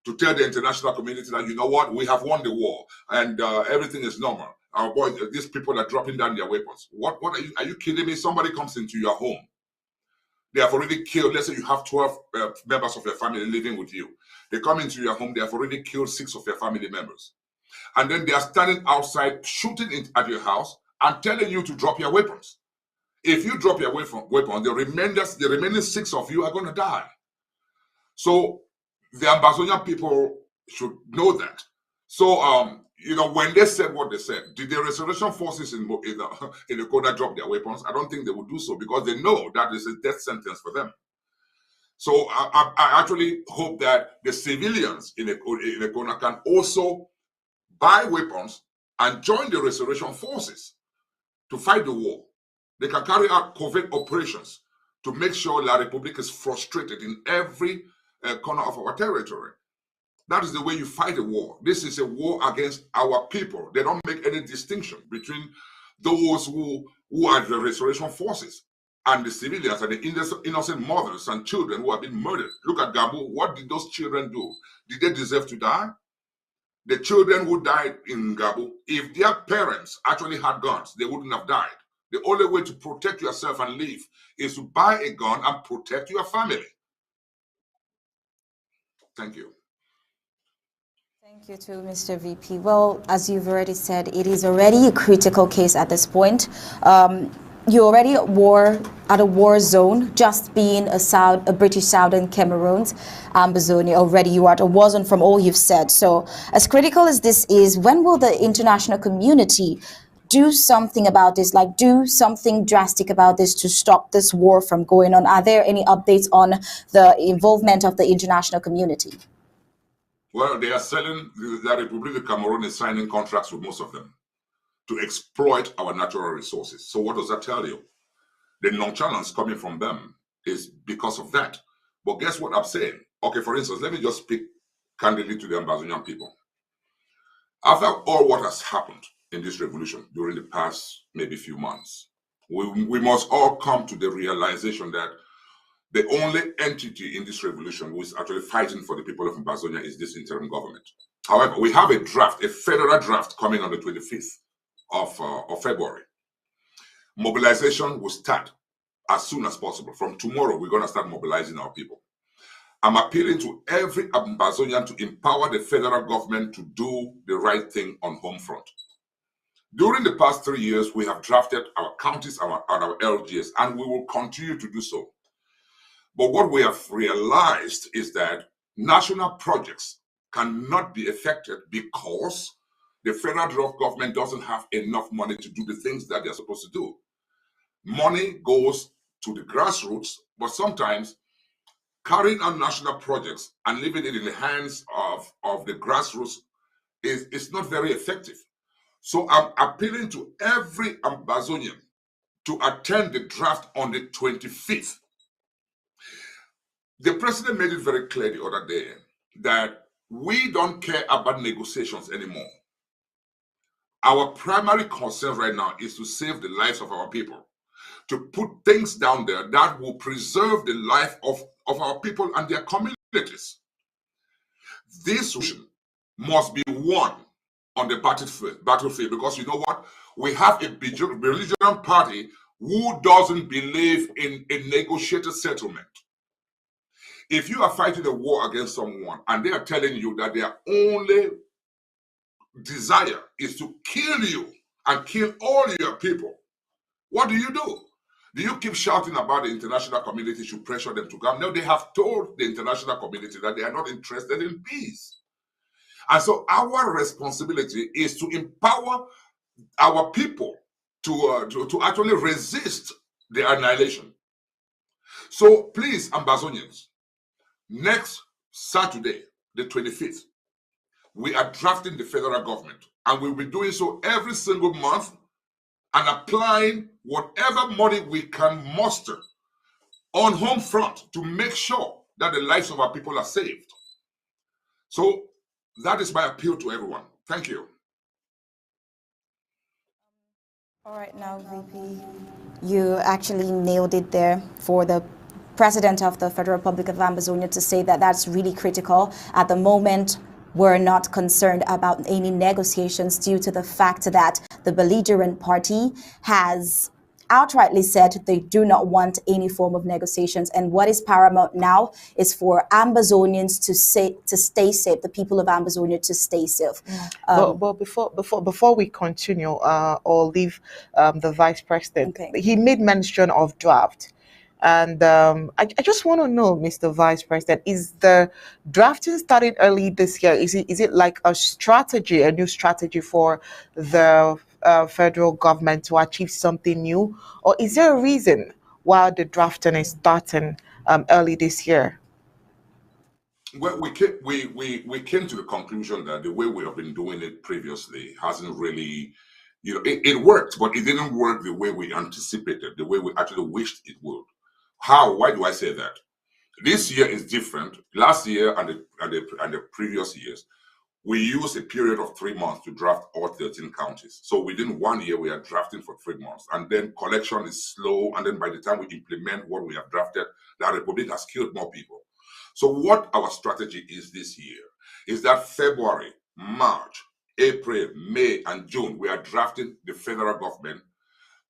to tell the international community that, you know what, we have won the war and everything is normal. Our boys, these people are dropping down their weapons. What are you kidding me? Somebody comes into your home. They have already killed, let's say you have 12 members of your family living with you. They come into your home, they have already killed 6 of your family members. And then they are standing outside shooting at your house and telling you to drop your weapons. If you drop your weapon, the remaining 6 of you are going to die. So the Ambazonian people should know that. So, when they said what they said, did the restoration forces in the Koda drop their weapons? I don't think they would do so because they know that is a death sentence for them. So I actually hope that the civilians in the Kona can also buy weapons and join the restoration forces to fight the war. They can carry out covert operations to make sure La Republic is frustrated in every corner of our territory. That is the way you fight a war. This is a war against our people. They don't make any distinction between those who are the restoration forces and the civilians and the innocent mothers and children who have been murdered. Look at Gabu. What did those children do? Did they deserve to die? The children who died in Gabu, if their parents actually had guns, they wouldn't have died. The only way to protect yourself and live is to buy a gun and protect your family. Thank you. Thank you to Mr. VP. Well, as you've already said, it is already a critical case at this point. You're already at a war zone, just being a British Southern Cameroon's Ambazonia. Already you are at a war zone from all you've said. So as critical as this is, when will the international community do something about this, like do something drastic about this to stop this war from going on? Are there any updates on the involvement of the international community? Well, they are selling, the Republic of Cameroon is signing contracts with most of them to exploit our natural resources. So what does that tell you? The nonchalance coming from them is because of that. But guess what I'm saying? Okay, for instance, let me just speak candidly to the Ambazonian people. After all what has happened in this revolution during the past maybe few months, we must all come to the realization that the only entity in this revolution who is actually fighting for the people of Ambazonia is this interim government. However, we have a draft, a federal draft coming on the 25th of February. Mobilization will start as soon as possible. From tomorrow, we're going to start mobilizing our people. I'm appealing to every Ambazonian to empower the federal government to do the right thing on home front. During the past 3 years, we have drafted our counties and our LGS, and we will continue to do so. But what we have realized is that national projects cannot be effected because the federal government doesn't have enough money to do the things that they're supposed to do. Money goes to the grassroots, but sometimes carrying out national projects and leaving it in the hands of the grassroots is not very effective. So I'm appealing to every Ambazonian to attend the draft on the 25th. The president made it very clear the other day that we don't care about negotiations anymore. Our primary concern right now is to save the lives of our people, to put things down there that will preserve the life of our people and their communities. This must be won on the battlefield, because you know what? We have a belligerent party who doesn't believe in a negotiated settlement. If you are fighting a war against someone and they are telling you that their only desire is to kill you and kill all your people, what do? Do you keep shouting about the international community should pressure them to come? No, they have told the international community that they are not interested in peace. And so our responsibility is to empower our people to actually resist the annihilation. So please, Ambazonians, next Saturday, the 25th, we are drafting the federal government, and we'll be doing so every single month and applying whatever money we can muster on home front to make sure that the lives of our people are saved. So that is my appeal to everyone. Thank you. All right, now, VP, you actually nailed it there for the President of the Federal Republic of Ambazonia to say that that's really critical. At the moment, we're not concerned about any negotiations due to the fact that the belligerent party has outrightly said they do not want any form of negotiations. And what is paramount now is for Ambazonians to stay safe, the people of Ambazonia to stay safe. But before we continue, or leave the Vice President, Okay. he made mention of draft. And I just want to know, Mr. Vice President, is the drafting started early this year? Is it like a strategy, a new strategy for the federal government to achieve something new? Or is there a reason why the drafting is starting early this year? Well, we came to the conclusion that the way we have been doing it previously hasn't really, it worked, but it didn't work the way we anticipated, the way we actually wished it would. How? Why do I say that? This year is different. Last year and the previous years, we used a period of 3 months to draft all 13 counties. So within 1 year, we are drafting for 3 months. And then collection is slow. And then by the time we implement what we have drafted, the Republic has killed more people. So what our strategy is this year is that February, March, April, May, and June, we are drafting the federal government,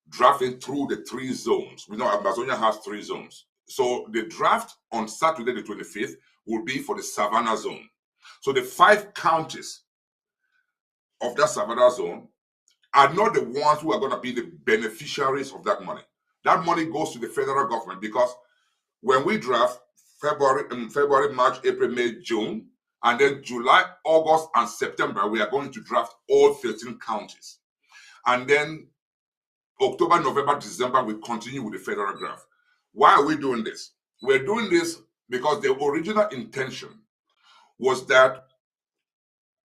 drafting through the 3 zones. We know Amazonia has 3 zones. So the draft on Saturday, the 25th, will be for the Savannah zone. So the 5 counties of that Savannah zone are not the ones who are going to be the beneficiaries of that money. That money goes to the federal government, because when we draft February, March, April, May, June, and then July, August, and September, we are going to draft all 13 counties. And then October, November, December, we continue with the federal draft. Why are we doing this? We're doing this because the original intention was that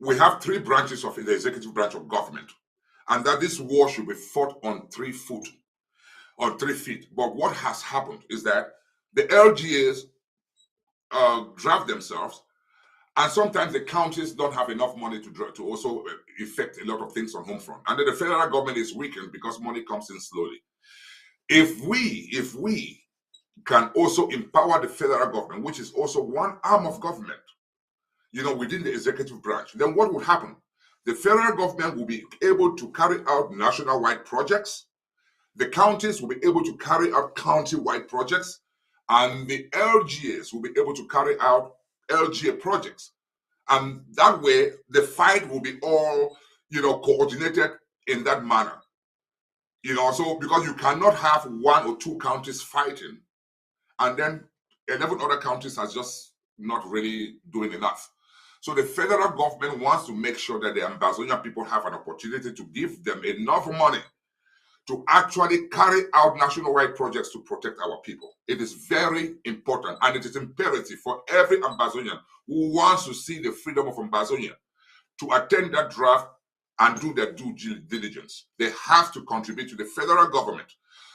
we have 3 branches of the executive branch of government, and that this war should be fought on 3 feet. But what has happened is that the LGAs draft themselves, and sometimes the counties don't have enough money to also effect a lot of things on home front. And then the federal government is weakened because money comes in slowly. If we can also empower the federal government, which is also one arm of government, within the executive branch, then what would happen? The federal government will be able to carry out national-wide projects. The counties will be able to carry out county-wide projects, and the LGAs will be able to carry out LGA projects. And that way, the fight will be all, coordinated in that manner. So because you cannot have one or two counties fighting, and then 11 other counties are just not really doing enough. So the federal government wants to make sure that the Ambazonian people have an opportunity to give them enough money to actually carry out nationwide projects to protect our people. It is very important, and it is imperative for every Ambazonian who wants to see the freedom of Ambazonia to attend that draft and do their due diligence. They have to contribute to the federal government.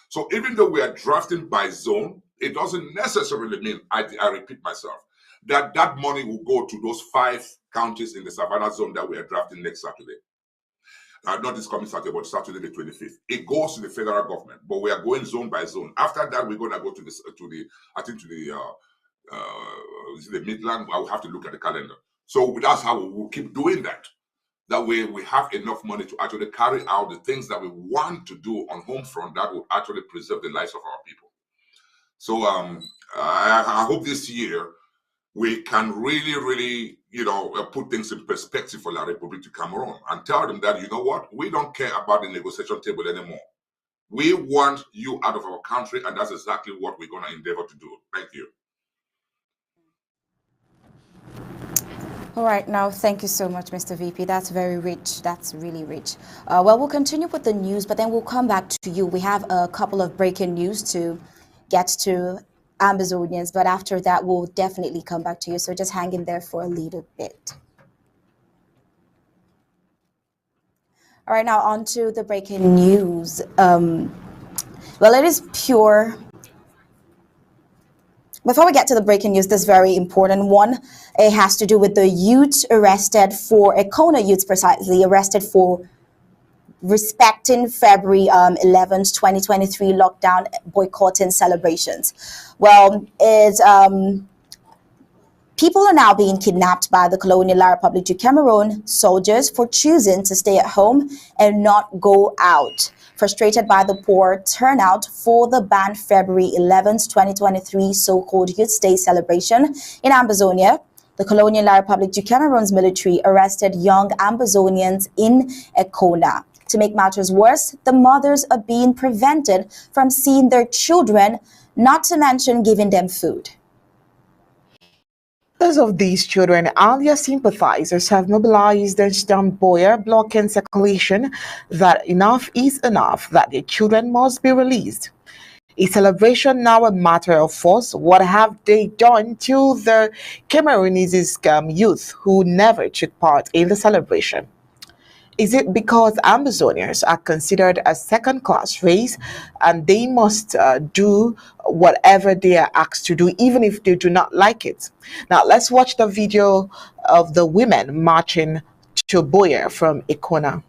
So even though we are drafting by zone, it doesn't necessarily mean, I repeat myself, that money will go to those 5 counties in the Savannah zone that we are drafting next Saturday. Not this coming Saturday, but Saturday the 25th. It goes to the federal government, but we are going zone by zone. After that, we're going to go to the Midland. I will have to look at the calendar. So that's how we will keep doing that. That way, we have enough money to actually carry out the things that we want to do on home front that will actually preserve the lives of our people. So I hope this year we can really, put things in perspective for La République du Cameroon and tell them that, you know what, we don't care about the negotiation table anymore. We want you out of our country, and that's exactly what we're going to endeavor to do. Thank you. All right, now, thank you so much, Mr. VP. That's very rich. That's really rich. Well, we'll continue with the news, but then we'll come back to you. We have a couple of breaking news to get to Ambazonians, but after that, we'll definitely come back to you. So just hang in there for a little bit. All right, now on to the breaking news. Well, it is pure. Before we get to the breaking news, this very important one, it has to do with the youth arrested for, Econa youths precisely, arrested for respecting February 11th, 2023 lockdown boycotting celebrations. Well, people are now being kidnapped by the colonial La République du Cameroon soldiers for choosing to stay at home and not go out. Frustrated by the poor turnout for the banned February 11th, 2023 so-called Youth Day celebration in Ambazonia, the colonial La République du Cameroon's military arrested young Ambazonians in Econa. To make matters worse, the mothers are being prevented from seeing their children, not to mention giving them food. Those of these children and their sympathizers have mobilized and stormed Boyer, blocking circulation that enough is enough, that their children must be released. A celebration now a matter of force. What have they done to the Cameroonese youth who never took part in the celebration? Is it because Ambazonians are considered a second-class race and they must do whatever they are asked to do, even if they do not like it? Now, let's watch the video of the women marching to Boyer from Econa.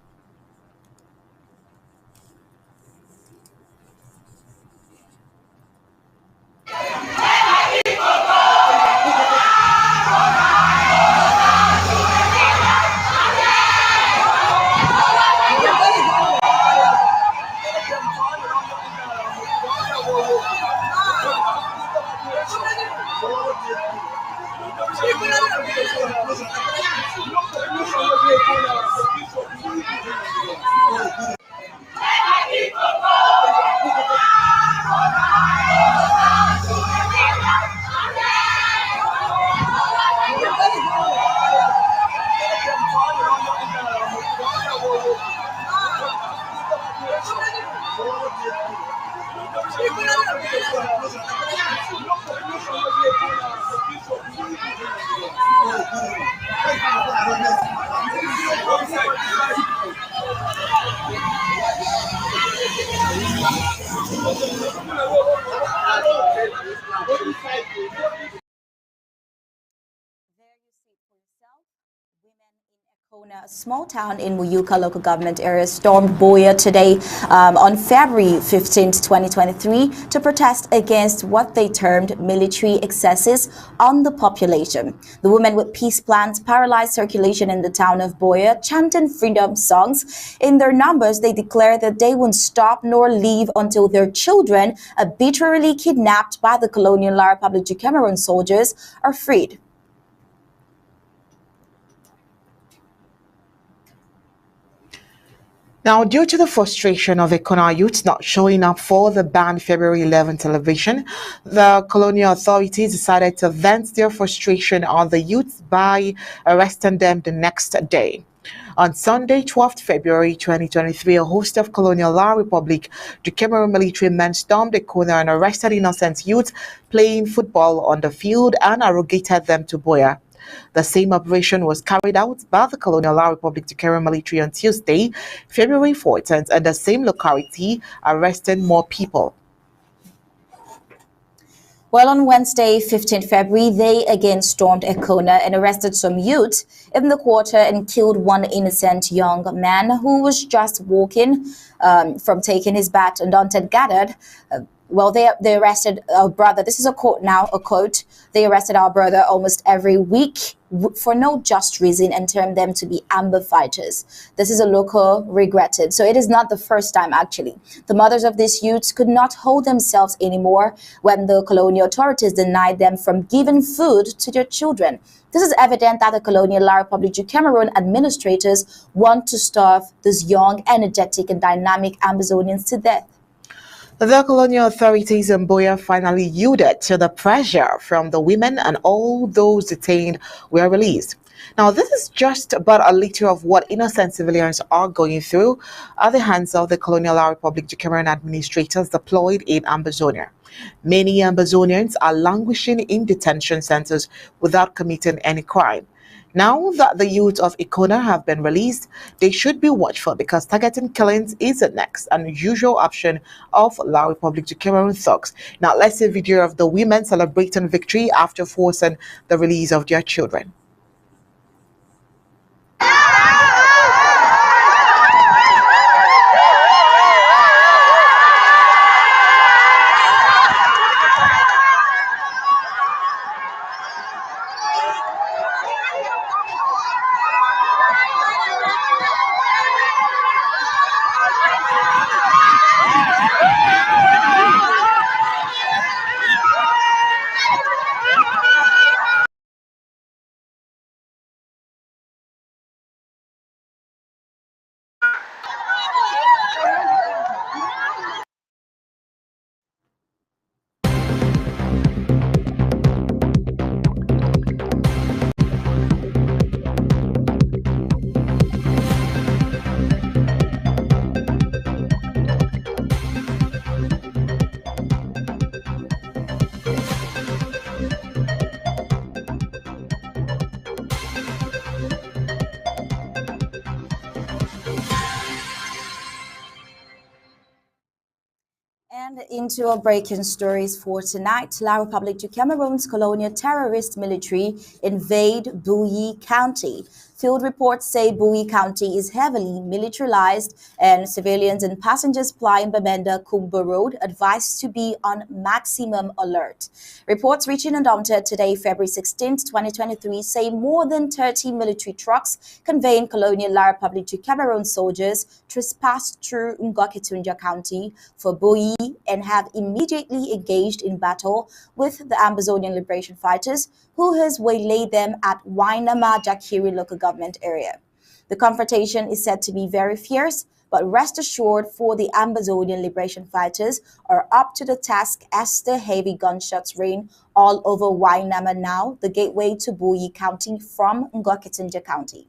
A small town in Muyuka local government area stormed Boya today on February 15, 2023 to protest against what they termed military excesses on the population. The women with peace plans paralyzed circulation in the town of Boya, chanting freedom songs. In their numbers, they declared that they won't stop nor leave until their children, arbitrarily kidnapped by the colonial La Republic du Cameroon soldiers, are freed. Now, due to the frustration of Ekona youths not showing up for the banned February 11 television, the colonial authorities decided to vent their frustration on the youths by arresting them the next day. On Sunday, 12th February 2023, a host of colonial La Republic du Cameroon military men stormed Ekona and arrested innocent youths playing football on the field and arrogated them to Boya. The same operation was carried out by the Colonial La Republic du Cameroon military on Tuesday, February 14th, and the same locality, arresting more people. Well, on Wednesday, 15th February, they again stormed Ekona and arrested some youths in the quarter and killed one innocent young man who was just walking from taking his bath. Undaunted gathered. They arrested our brother. This is a quote now, a quote. They arrested our brother almost every week for no just reason and termed them to be Amba fighters. This is a local regretted. So it is not the first time, actually. The mothers of these youths could not hold themselves anymore when the colonial authorities denied them from giving food to their children. This is evident that the colonial La Republic du Cameroon administrators want to starve these young, energetic, and dynamic Ambazonians to death. The colonial authorities in Boya finally yielded to the pressure from the women, and all those detained were released. Now, this is just but a little of what innocent civilians are going through at the hands of the colonial La Republic du Cameroon administrators deployed in Ambazonia. Many Ambazonians are languishing in detention centers without committing any crime. Now that the youth of Ekona have been released, they should be watchful because targeting killings is the next unusual option of La Republic du Cameroon thugs. Now let's see a video of the women celebrating victory after forcing the release of their children. And into our breaking stories for tonight, La Republic du Cameroon's colonial terrorist military invade Bouilly County. Field reports say Bouilly County is heavily militarized and civilians and passengers plying Bamenda Kumba Road advised to be on maximum alert. Reports reaching Undaunted today, February 16, 2023, say more than 30 military trucks conveying colonial La Republic du Cameroon soldiers trespassed through Ngoketunja County for Bouilly and have immediately engaged in battle with the Ambazonian Liberation Fighters, who has waylaid them at Wainama Jakiri local government area. The confrontation is said to be very fierce, but rest assured for the Ambazonian Liberation Fighters are up to the task as the heavy gunshots rain all over Wainama now, the gateway to Bouilly County from Ngoketunja County.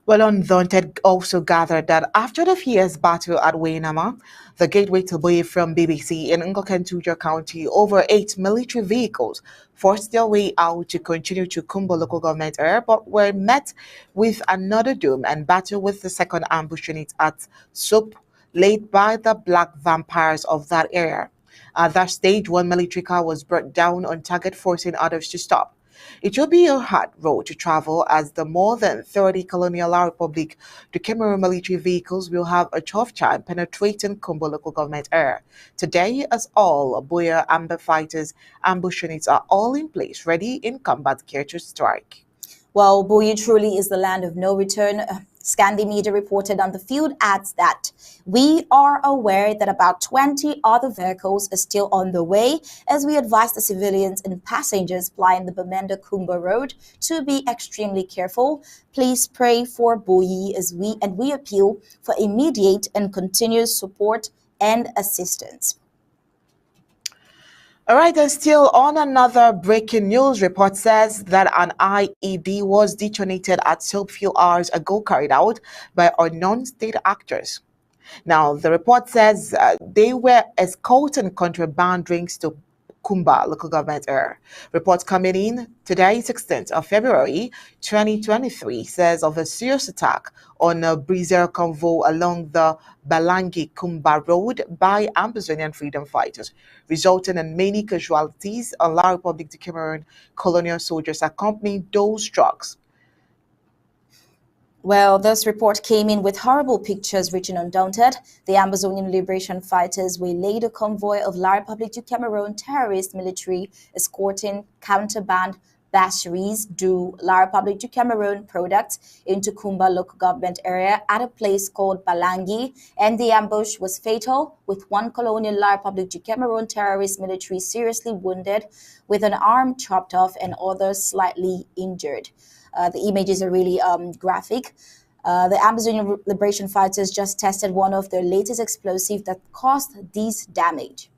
Well, Undaunted also gathered that after the fierce battle at Wainama, the gateway to Boye from BBC in Ngoketunja County, over 8 military vehicles forced their way out to continue to Kumbo local government area, but were met with another doom and battle with the second ambush unit at Soup, led by the black vampires of that area. At that stage, one military car was brought down on target, forcing others to stop. It will be a hard road to travel as the more than 30 Colonial Republic to Cameroon military vehicles will have a tough time penetrating Kumba local government area. Today, as all Boya Amba fighters ambush units are all in place, ready in combat gear to strike. Well, Boyi truly is the land of no return. Scandi Media reported on the field adds that we are aware that about 20 other vehicles are still on the way as we advise the civilians and passengers plying the Bamenda Kumba Road to be extremely careful. Please pray for Boyi as we appeal for immediate and continuous support and assistance. All right, and still on another breaking news report says that an IED was detonated at so few hours ago, carried out by unknown state actors. Now, the report says they were escorting contraband drinks to Kumba local government area. Reports coming in today, 16th of February 2023, says of a serious attack on a breezer convoy along the Balangi Kumba Road by Amazonian freedom fighters, resulting in many casualties. On La Republic de Cameroon, colonial soldiers accompanying those trucks. Well, this report came in with horrible pictures reaching Undaunted. The Amazonian liberation fighters waylaid a convoy of La Republic du Cameroon terrorist military escorting counterband batteries do La Republic du Cameroon products into Kumba local government area at a place called Balangi, and the ambush was fatal, with one colonial La Republic du Cameroon terrorist military seriously wounded, with an arm chopped off and others slightly injured. The images are really graphic. The Amazonian liberation fighters just tested one of their latest explosives that caused this damage.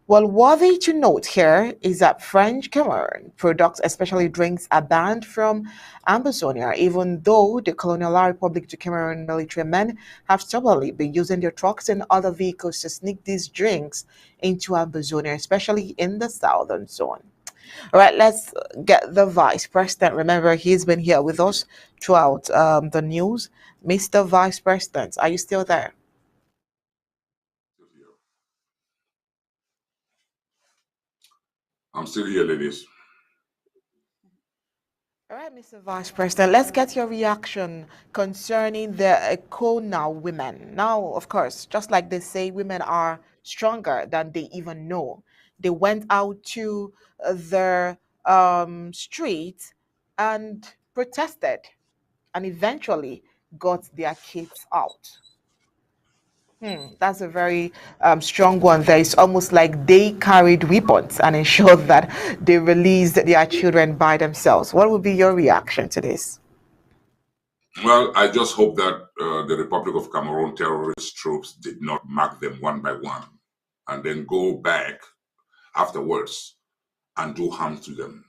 Well, worthy to note here is that French Cameroon products, especially drinks, are banned from Amazonia, even though the Colonial Republic of Cameroon military men have stubbornly been using their trucks and other vehicles to sneak these drinks into Amazonia, especially in the southern zone. All right, let's get the Vice President. Remember, he's been here with us throughout the news. Mr. Vice President, are you still there? I'm still here, ladies. All right, Mr. Vice President, let's get your reaction concerning the Ekona women. Now, of course, just like they say, women are stronger than they even know. They went out to the street and protested and eventually got their kids out. That's a very strong one there. It's almost like they carried weapons and ensured that they released their children by themselves. What would be your reaction to this? Well, I just hope that the Republic of Cameroon terrorist troops did not mark them one by one and then go back afterwards and do harm to them.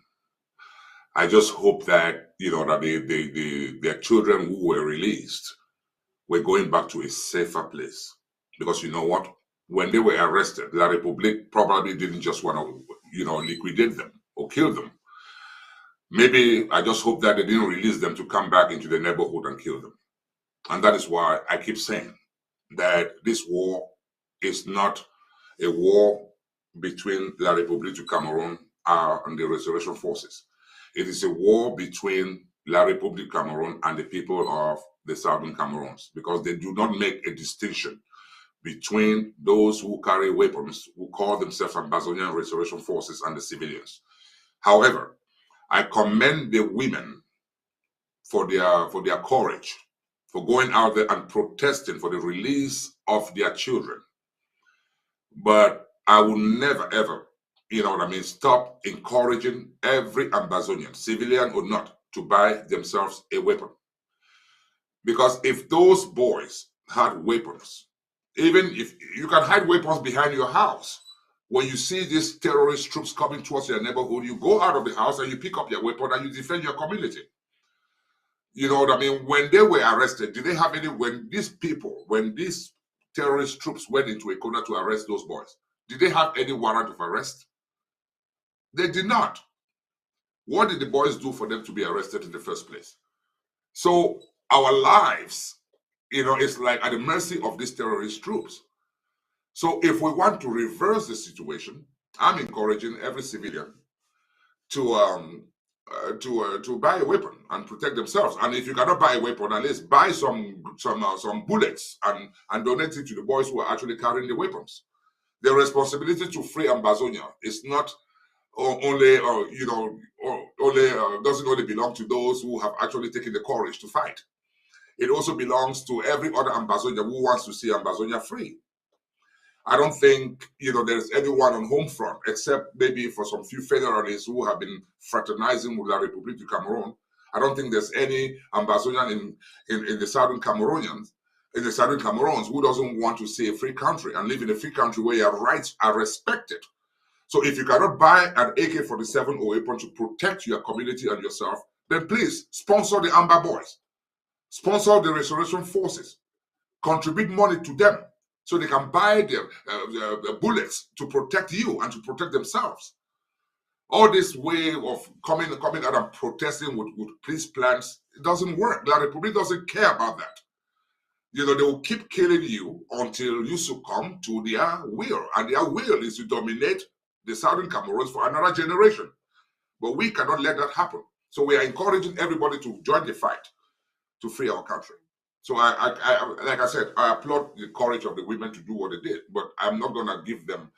I just hope that, that their children who were released were going back to a safer place. Because you know what? When they were arrested, La Republique probably didn't just want to, liquidate them or kill them. Maybe I just hope that they didn't release them to come back into the neighborhood and kill them. And that is why I keep saying that this war is not a war between La République du Cameroun and the restoration forces. It is a war between La République du Cameroun and the people of the southern Cameroons, because they do not make a distinction between those who carry weapons, who call themselves Amazonian restoration forces, and the civilians. However, I commend the women for their courage, for going out there and protesting for the release of their children. But I will never, ever, stop encouraging every Amazonian, civilian or not, to buy themselves a weapon. Because if those boys had weapons, even if you can hide weapons behind your house, when you see these terrorist troops coming towards your neighborhood, you go out of the house and you pick up your weapon and you defend your community. You know what I mean? When they were arrested, did they have any, when these terrorist troops went into a corner to arrest those boys, did they have any warrant of arrest? They did not. What did the boys do for them to be arrested in the first place? So our lives, is like at the mercy of these terrorist troops. So if we want to reverse the situation, I'm encouraging every civilian to to buy a weapon and protect themselves. And if you cannot buy a weapon, at least buy some bullets and donate it to the boys who are actually carrying the weapons. The responsibility to free Ambazonia is not only doesn't only belong to those who have actually taken the courage to fight. It also belongs to every other Ambazonia who wants to see Ambazonia free. I don't think there's anyone on home front, except maybe for some few federalists who have been fraternizing with La République du Cameroon. I don't think there's any Ambazonian in the Southern Cameroonians, in the Southern Cameroons, who doesn't want to see a free country and live in a free country where your rights are respected. So if you cannot buy an AK-47 or weapon to protect your community and yourself, then please sponsor the Amba boys, sponsor the Restoration Forces, contribute money to them, so they can buy the bullets to protect you and to protect themselves. All this way of coming out and protesting with peace plans, it doesn't work. La Republic doesn't care about that. They will keep killing you until you succumb to their will. And their will is to dominate the Southern Cameroons for another generation. But we cannot let that happen. So we are encouraging everybody to join the fight to free our country. So I like I said, I applaud the courage of the women to do what they did, but I'm not going to give them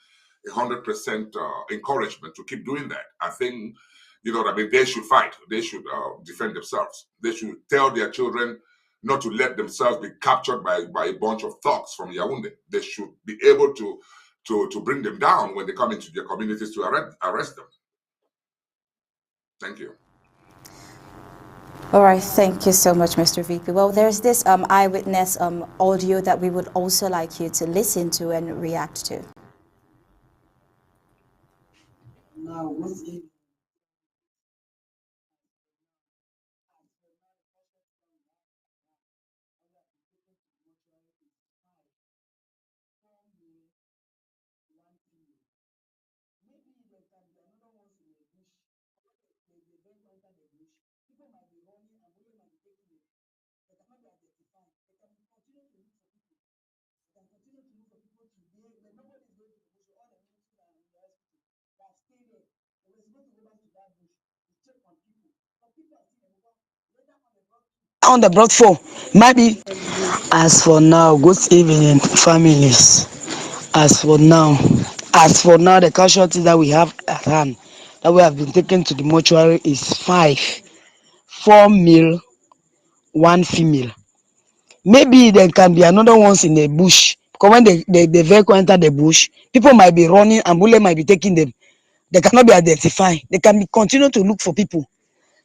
100% encouragement to keep doing that. I think, they should fight. They should defend themselves. They should tell their children not to let themselves be captured by a bunch of thugs from Yaoundé. They should be able to bring them down when they come into their communities to arrest them. Thank you. All right, thank you so much, Mr. VP. Well, there's this eyewitness audio that we would also like you to listen to and react to. Now, on the broad four, maybe. As for now, good evening, families. As for now, the casualties that we have at hand, that we have been taken to the mortuary is 5, 4 male, 1 female. Maybe there can be another ones in the bush, because when the vehicle enter the bush, people might be running and bullet might be taking them. They cannot be identified. They can continue to look for people.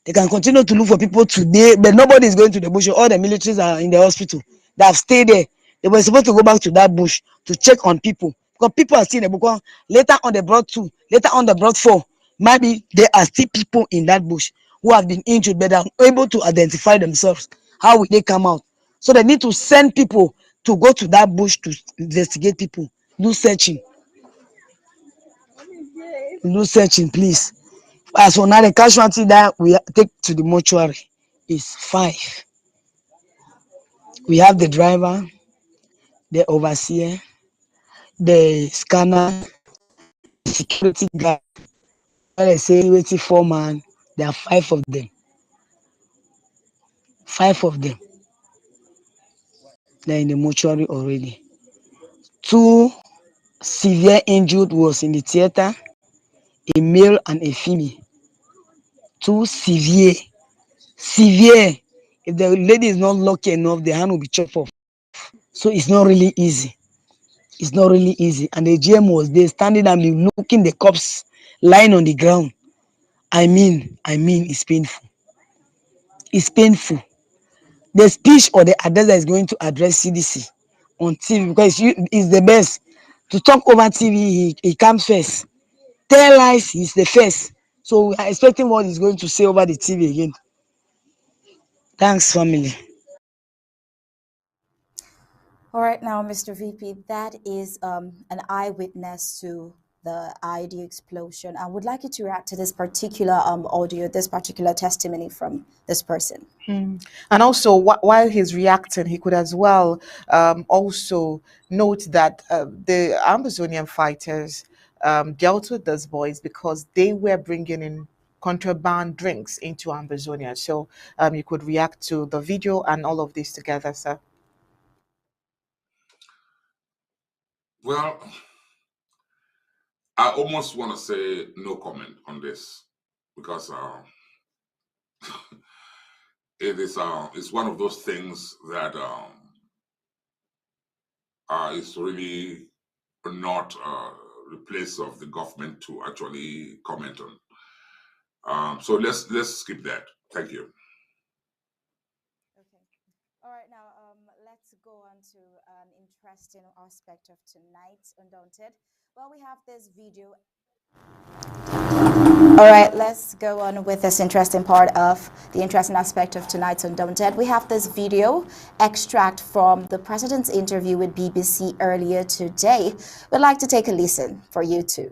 They can continue to look for people today, but nobody is going to the bush. All the militaries are in the hospital. They have stayed there. They were supposed to go back to that bush to check on people, because people are still in the bush. Later on they brought 2, later on they brought 4. Maybe there are still people in that bush who have been injured, but are able to identify themselves. How will they come out? So they need to send people to go to that bush to investigate people, do searching, please. As for now, the casualty that we take to the mortuary is 5. We have the driver, the overseer, the scanner, the security guard. When I say waiting 4-man, there are 5 of them. 5 of them. They're in the mortuary already. 2 severe injured was in the theater, a male and a female. 2 severe. If the lady is not lucky enough, the hand will be chopped off. So it's not really easy. It's not really easy. And the GM was there standing and looking the corpse lying on the ground. I mean, it's painful. It's painful. The speech or the address that is going to address CDC on TV, because it's the best. To talk over TV, he comes first. Tell lies, he's the first. So we are expecting what he's going to say over the TV again. Thanks, family. All right, now, Mr. VP, that is an eyewitness to the ID explosion. I would like you to react to this particular audio, this particular testimony from this person. And also, while he's reacting, he could as well also note that the Amazonian fighters dealt with those boys because they were bringing in contraband drinks into Ambazonia. So you could react to the video and all of this together, sir. Well, I almost want to say no comment on this because it's one of those things that is really not the place of the government to actually comment on. So let's skip that. Thank you. Okay. All right. Now, let's go on to an interesting aspect of tonight's Undaunted. Well, we have this video. All right, let's go on with this interesting part of the interesting aspect of tonight's Undaunted. We have this video extract from the president's interview with BBC earlier today. We'd like to take a listen for you too.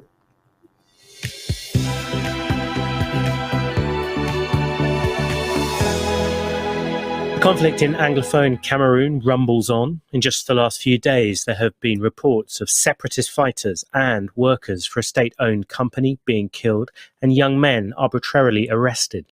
Conflict in Anglophone Cameroon rumbles on. In just the last few days, there have been reports of separatist fighters and workers for a state-owned company being killed and young men arbitrarily arrested.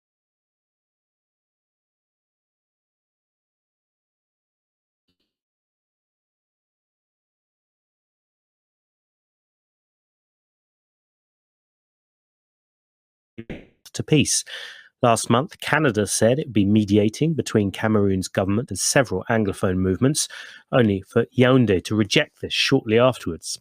To peace. Last month, Canada said it would be mediating between Cameroon's government and several Anglophone movements, only for Yaoundé to reject this shortly afterwards.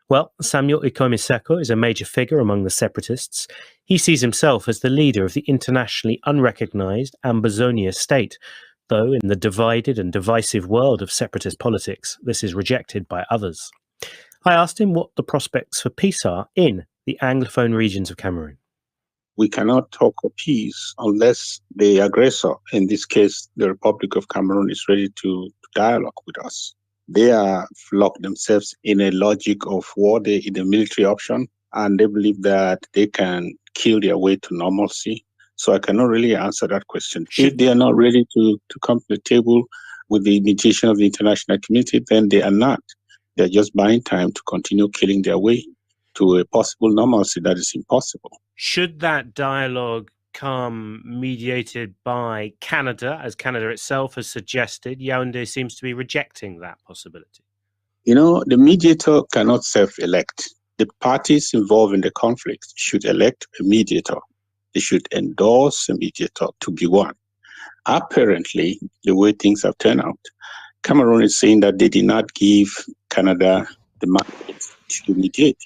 Well, Samuel Ikomiseko is a major figure among the separatists. He sees himself as the leader of the internationally unrecognised Ambazonia state, though in the divided and divisive world of separatist politics, this is rejected by others. I asked him what the prospects for peace are in the Anglophone regions of Cameroon. We cannot talk of peace unless the aggressor, in this case, the Republic of Cameroon, is ready to dialogue with us. They have locked themselves in a logic of war, in a military option, and they believe that they can kill their way to normalcy. So I cannot really answer that question. If they are not ready to come to the table with the mediation of the international community, then they are not. They're just buying time to continue killing their way to a possible normalcy that is impossible. Should that dialogue come mediated by Canada, as Canada itself has suggested? Yaoundé seems to be rejecting that possibility. You know, the mediator cannot self-elect. The parties involved in the conflict should elect a mediator. They should endorse a mediator to be one. Apparently, the way things have turned out, Cameroon is saying that they did not give Canada the mandate to mediate.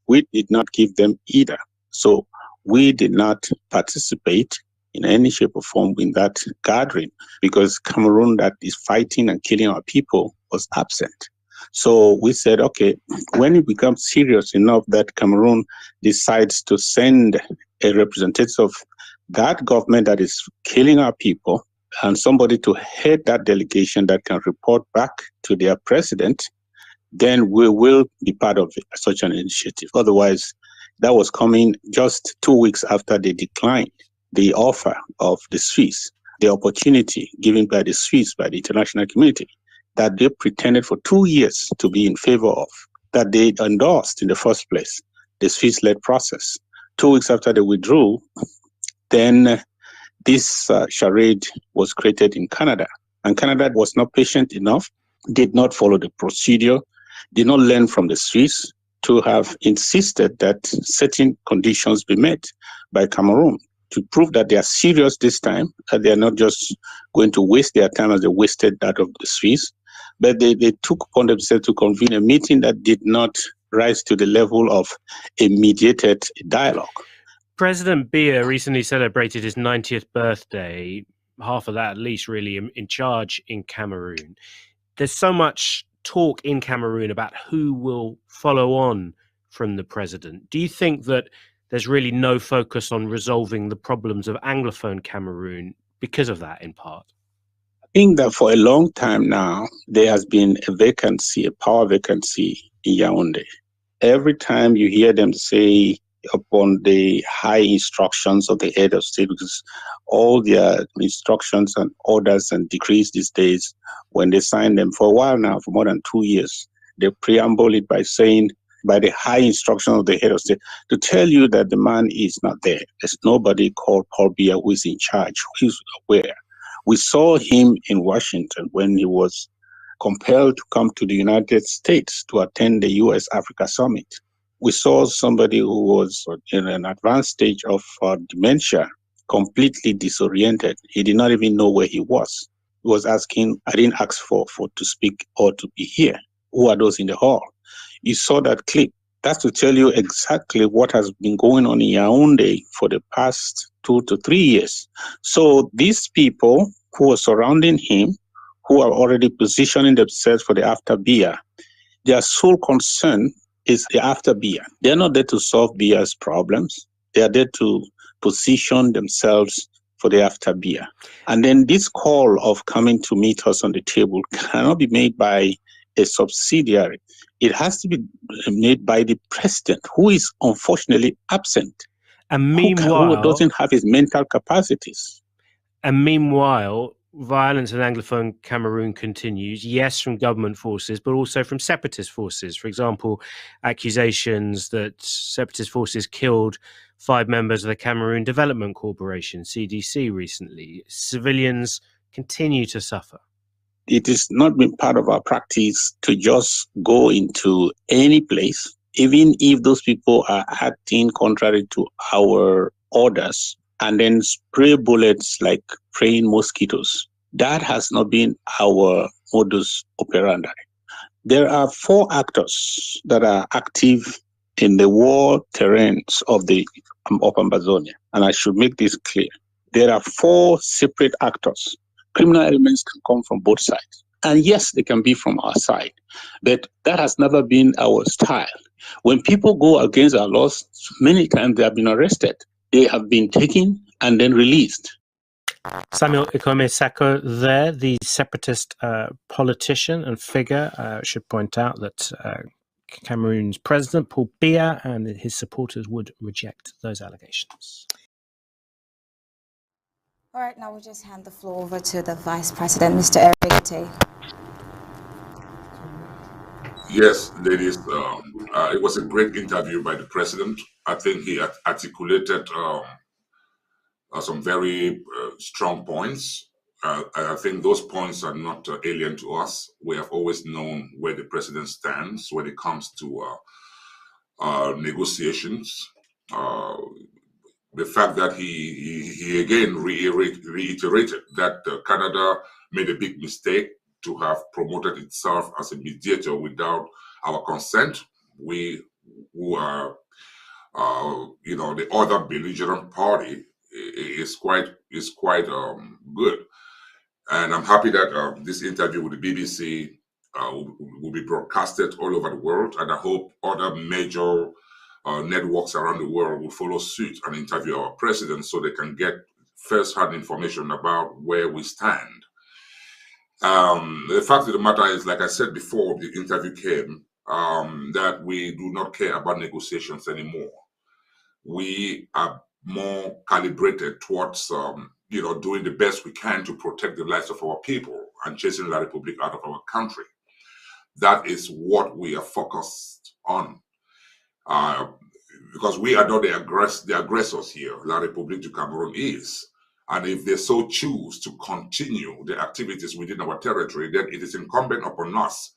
We did not give them either. So we did not participate in any shape or form in that gathering because Cameroon, that is fighting and killing our people, was absent. So we said, okay, when it becomes serious enough that Cameroon decides to send a representative of that government that is killing our people and somebody to head that delegation that can report back to their president, then we will be part of such an initiative. Otherwise, that was coming just 2 weeks after they declined the offer of the Swiss, the opportunity given by the Swiss, by the international community, that they pretended for 2 years to be in favor of, that they endorsed in the first place, the Swiss-led process. 2 weeks after they withdrew, then this charade was created in Canada. And Canada was not patient enough, did not follow the procedure, did not learn from the Swiss to have insisted that certain conditions be met by Cameroon to prove that they are serious this time, that they are not just going to waste their time as they wasted that of the Swiss, but they took upon themselves to convene a meeting that did not rise to the level of a mediated dialogue. President Biya recently celebrated his 90th birthday, half of that at least really in charge in Cameroon. There's so much talk in Cameroon about who will follow on from the president. Do you think that there's really no focus on resolving the problems of Anglophone Cameroon because of that, in part? I think that for a long time now, there has been a vacancy, a power vacancy in Yaoundé. Every time you hear them say, upon the high instructions of the head of state, because all their instructions and orders and decrees these days, when they sign them for a while now, for more than 2 years, they preamble it by saying by the high instruction of the head of state to tell you that the man is not there. There's nobody called Paul Biya who is in charge, who is aware. We saw him in Washington when he was compelled to come to the United States to attend the US-Africa Summit. We saw somebody who was in an advanced stage of dementia, completely disoriented. He did not even know where he was. He was asking, I didn't ask for to speak or to be here. Who are those in the hall? You saw that clip. That's to tell you exactly what has been going on in Yaoundé for the past 2 to 3 years. So these people who are surrounding him, who are already positioning themselves for the after Biya, their sole concern is the after Biya. They're not there to solve Biya's problems. They are there to position themselves for the after Biya. And then this call of coming to meet us on the table cannot be made by a subsidiary. It has to be made by the president, who is unfortunately absent, And who meanwhile, doesn't have his mental capacities. Violence in Anglophone Cameroon continues, yes, from government forces, but also from separatist forces. For example, accusations that separatist forces killed 5 members of the Cameroon Development Corporation, CDC, recently. Civilians continue to suffer. It has not been part of our practice to just go into any place, even if those people are acting contrary to our orders, and then spray bullets like praying mosquitoes. That has not been our modus operandi. There are 4 actors that are active in the war terrains of Ambazonia, and I should make this clear. There are 4 separate actors. Criminal elements can come from both sides. And yes, they can be from our side, but that has never been our style. When people go against our laws, many times they have been arrested. They have been taken and then released. Samuel Ikome Sako there, the separatist politician and figure, should point out that Cameroon's president, Paul Biya, and his supporters would reject those allegations. All right, now we'll just hand the floor over to the Vice President, Mr. Eric Tay. Yes, ladies, it was a great interview by the president. I think he articulated some very strong points. I think those points are not alien to us. We have always known where the president stands when it comes to negotiations. The fact that he again reiterated that Canada made a big mistake to have promoted itself as a mediator without our consent. We who are the other belligerent party is quite good, and I'm happy that this interview with the BBC will be broadcasted all over the world, and I hope other major networks around the world will follow suit and interview our president so they can get first-hand information about where we stand. The fact of the matter is, like I said before the interview came, that we do not care about negotiations anymore. We are more calibrated towards, doing the best we can to protect the lives of our people and chasing La République out of our country. That is what we are focused on. Because we are not the aggressors here. La République du Cameroon is. And if they so choose to continue the activities within our territory, then it is incumbent upon us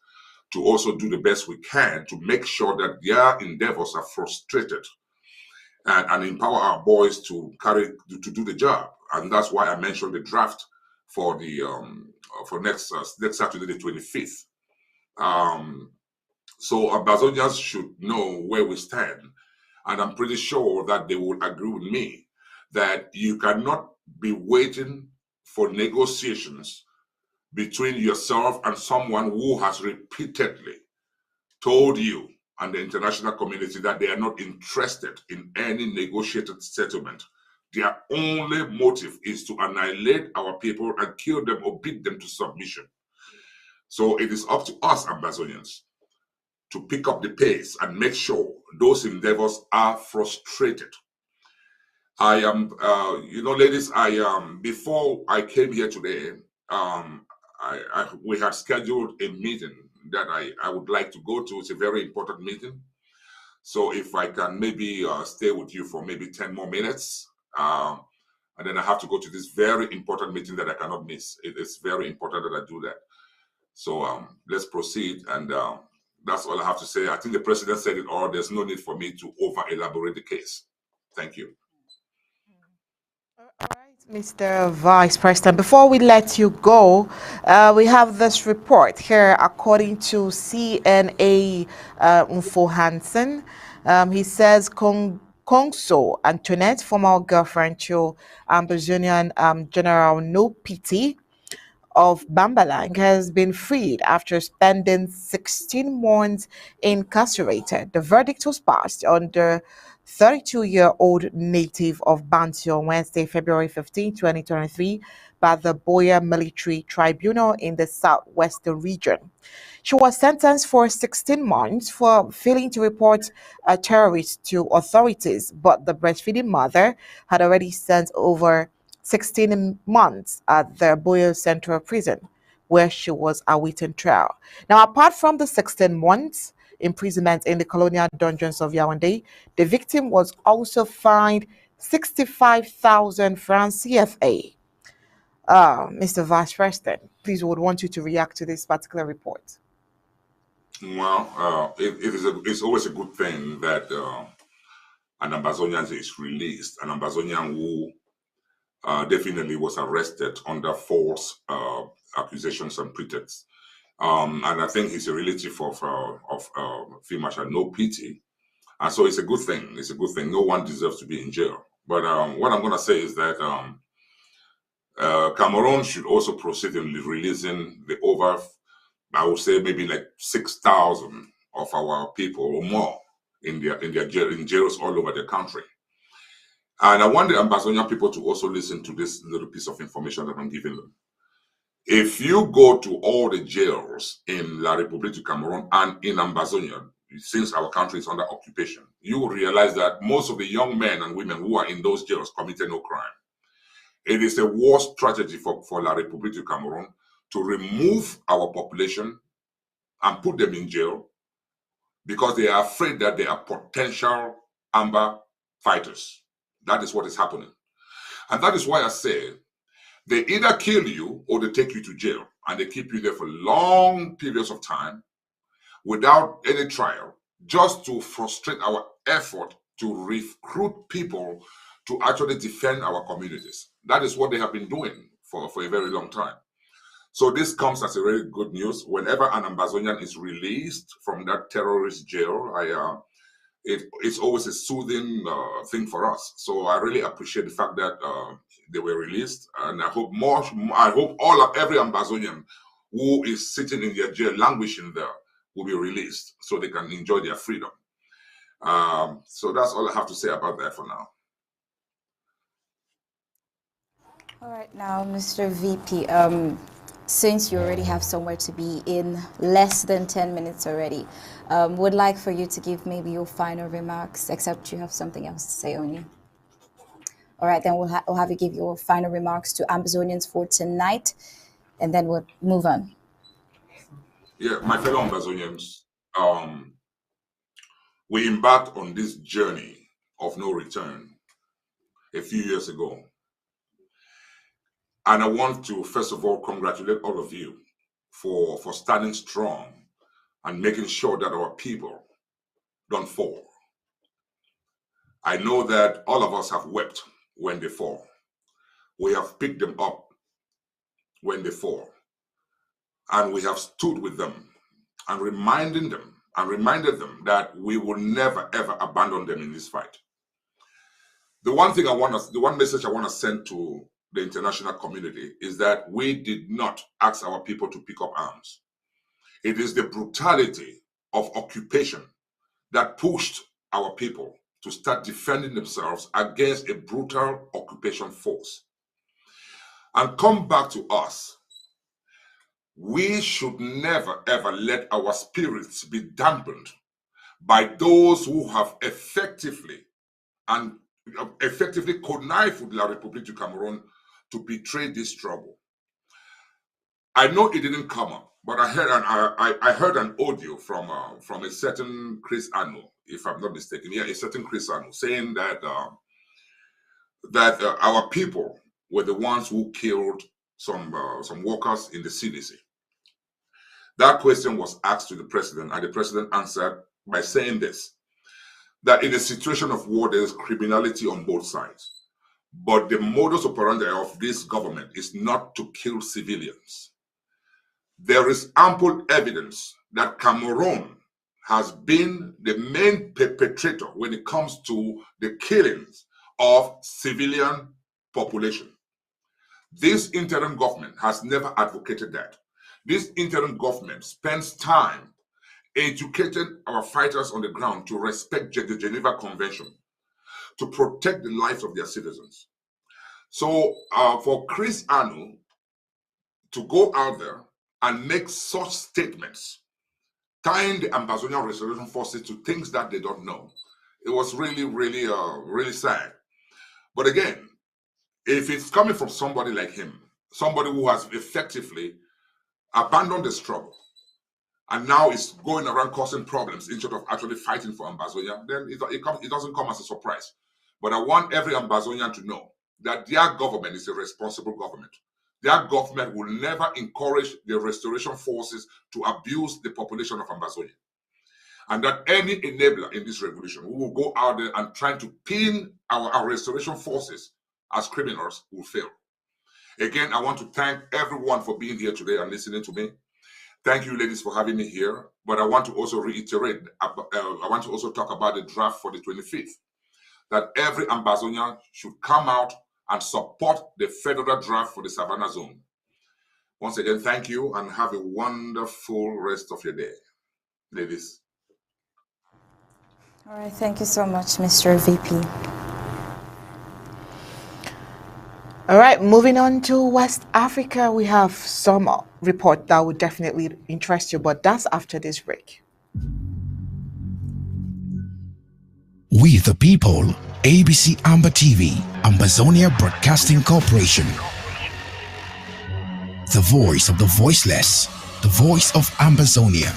to also do the best we can to make sure that their endeavors are frustrated and empower our boys to do the job. And that's why I mentioned the draft for the for next Saturday, the 25th. So Ambazonians should know where we stand. And I'm pretty sure that they will agree with me that you cannot be waiting for negotiations between yourself and someone who has repeatedly told you and the international community that they are not interested in any negotiated settlement. Their only motive is to annihilate our people and kill them or beat them to submission. So it is up to us, Ambazonians, to pick up the pace and make sure those endeavors are frustrated. I am, ladies, before I came here today, we had scheduled a meeting that I would like to go to. It's a very important meeting. So if I can maybe stay with you for maybe 10 more minutes, and then I have to go to this very important meeting that I cannot miss. It is very important that I do that. So let's proceed. And that's all I have to say. I think the president said it all. There's no need for me to over-elaborate the case. Thank you. All right, Mr. Vice President, before we let you go, we have this report here according to CNA Unfo Hansen. He says Kongso Antoinette, former girlfriend to Ambazonian General No Pity of Bambalang, has been freed after spending 16 months incarcerated. The verdict was passed on the 32-year-old native of Bantu on Wednesday, February 15, 2023, by the Boya Military Tribunal in the southwestern region. She was sentenced for 16 months for failing to report a terrorist to authorities, but the breastfeeding mother had already sent over 16 months at the Boyo Central Prison, where she was awaiting trial. Now, apart from the 16 months imprisonment in the colonial dungeons of Yaoundé, the victim was also fined 65,000 francs CFA. Mr. Vice President, please, would want you to react to this particular report. Well, it's always a good thing that an Ambazonian is released, an Ambazonian who definitely was arrested under false accusations and pretexts. And I think he's a relative of Field Marshal No Pity. And so it's a good thing. It's a good thing. No one deserves to be in jail. But what I'm going to say is that Cameroon should also proceed in releasing the over, I would say maybe like 6,000 of our people or more in jails all over the country. And I want the Ambazonian people to also listen to this little piece of information that I'm giving them. If you go to all the jails in La République du Cameroun and in Ambazonia, since our country is under occupation, you will realize that most of the young men and women who are in those jails committed no crime. It is a war strategy for La République du Cameroun to remove our population and put them in jail because they are afraid that they are potential Amba fighters. That is what is happening. And that is why I say they either kill you or they take you to jail and they keep you there for long periods of time without any trial, just to frustrate our effort to recruit people to actually defend our communities. That is what they have been doing for a very long time. So this comes as a very good news. Whenever an Ambazonian is released from that terrorist jail, it's always a soothing thing for us. So I really appreciate the fact that they were released, and I hope every Ambazonian who is sitting in their jail, languishing there, will be released so they can enjoy their freedom. So that's all I have to say about that for now. All right, now, Mr. VP, since you already have somewhere to be in less than 10 minutes already, would like for you to give maybe your final remarks, except you have something else to say only. All right, then we'll have you give your final remarks to Ambazonians for tonight, and then we'll move on. Yeah, my fellow Ambazonians, we embarked on this journey of no return a few years ago. And I want to, first of all, congratulate all of you for standing strong and making sure that our people don't fall. I know that all of us have wept when they fall. We have picked them up when they fall. And we have stood with them and reminded them that we will never, ever abandon them in this fight. The one message I want to send to the international community is that we did not ask our people to pick up arms. It is the brutality of occupation that pushed our people to start defending themselves against a brutal occupation force. And come back to us. We should never, ever let our spirits be dampened by those who have effectively connived with La République du Cameroun to betray this struggle. I know it didn't come up. But I heard an audio from a certain Chris Anu, if I'm not mistaken. Yeah, a certain Chris Anu saying that our people were the ones who killed some workers in the CDC. That question was asked to the president, and the president answered by saying this: that in a situation of war, there is criminality on both sides. But the modus operandi of this government is not to kill civilians. There is ample evidence that Cameroon has been the main perpetrator when it comes to the killings of civilian population. This interim government has never advocated that. This interim government spends time educating our fighters on the ground to respect the Geneva Convention, to protect the lives of their citizens. So for Chris Anu to go out there and make such statements, tying the Ambazonian Restoration Forces to things that they don't know, it was really, really, really sad. But again, if it's coming from somebody like him, somebody who has effectively abandoned the struggle and now is going around causing problems instead of actually fighting for Ambazonia, then it doesn't come as a surprise. But I want every Ambazonian to know that their government is a responsible government. Their government will never encourage the restoration forces to abuse the population of Ambazonia. And that any enabler in this revolution who will go out there and try to pin our restoration forces as criminals will fail. Again, I want to thank everyone for being here today and listening to me. Thank you, ladies, for having me here. But I want to also reiterate, I want to also talk about the draft for the 25th, that every Ambazonian should come out and support the federal draft for the Savannah Zone. Once again, thank you and have a wonderful rest of your day, ladies. All right, thank you so much, Mr. VP. All right, moving on to West Africa, we have some report that would definitely interest you, but that's after this break. We the people, ABC Amba TV, Ambazonia Broadcasting Corporation. The voice of the voiceless, the voice of Ambazonia,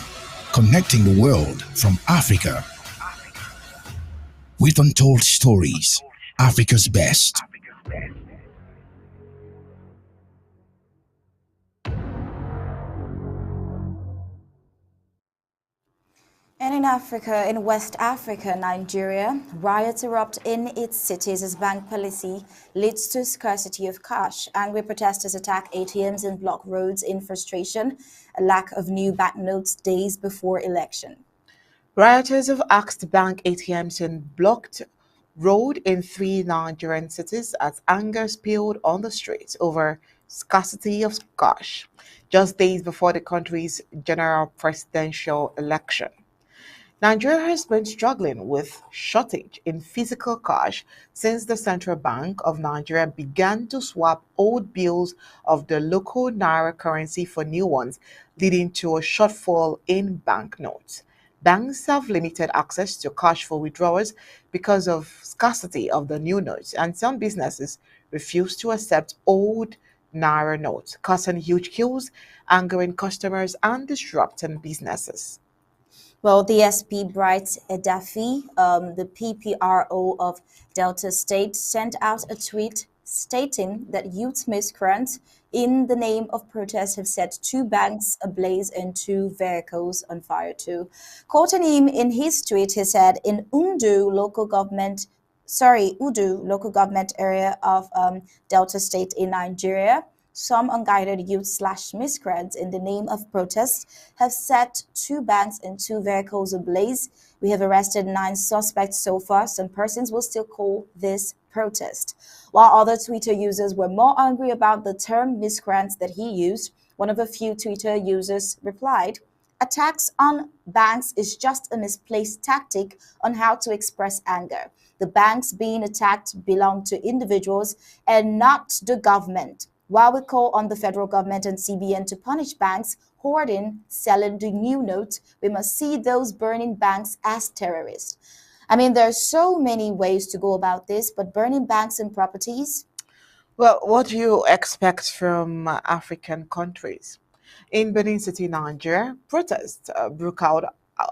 connecting the world from Africa. With untold stories, Africa's best. And in Africa, in West Africa, Nigeria, riots erupt in its cities as bank policy leads to scarcity of cash. Angry protesters attack ATMs and block roads in frustration, a lack of new banknotes days before election. Rioters have asked bank ATMs and blocked road in 3 Nigerian cities as anger spilled on the streets over scarcity of cash, just days before the country's general presidential election. Nigeria has been struggling with shortage in physical cash since the Central Bank of Nigeria began to swap old bills of the local naira currency for new ones, leading to a shortfall in banknotes. Banks have limited access to cash for withdrawals because of scarcity of the new notes, and some businesses refuse to accept old naira notes, causing huge queues, angering customers, and disrupting businesses. Well, the SP Bright Edafi, the PPRO of Delta State, sent out a tweet stating that youth miscreants in the name of protest have set 2 banks ablaze and 2 vehicles on fire too. Quoting him in his tweet, he said, in Udu local government area of Delta State in Nigeria, some unguided youth/miscreants in the name of protests have set 2 banks and 2 vehicles ablaze. We have arrested 9 suspects so far. Some persons will still call this protest. While other Twitter users were more angry about the term miscreants that he used, one of a few Twitter users replied, attacks on banks is just a misplaced tactic on how to express anger. The banks being attacked belong to individuals and not the government. While we call on the federal government and CBN to punish banks hoarding, selling the new notes, we must see those burning banks as terrorists. I mean, there are so many ways to go about this, but burning banks and properties. Well, what do you expect from African countries? In Benin City, Nigeria, protests broke out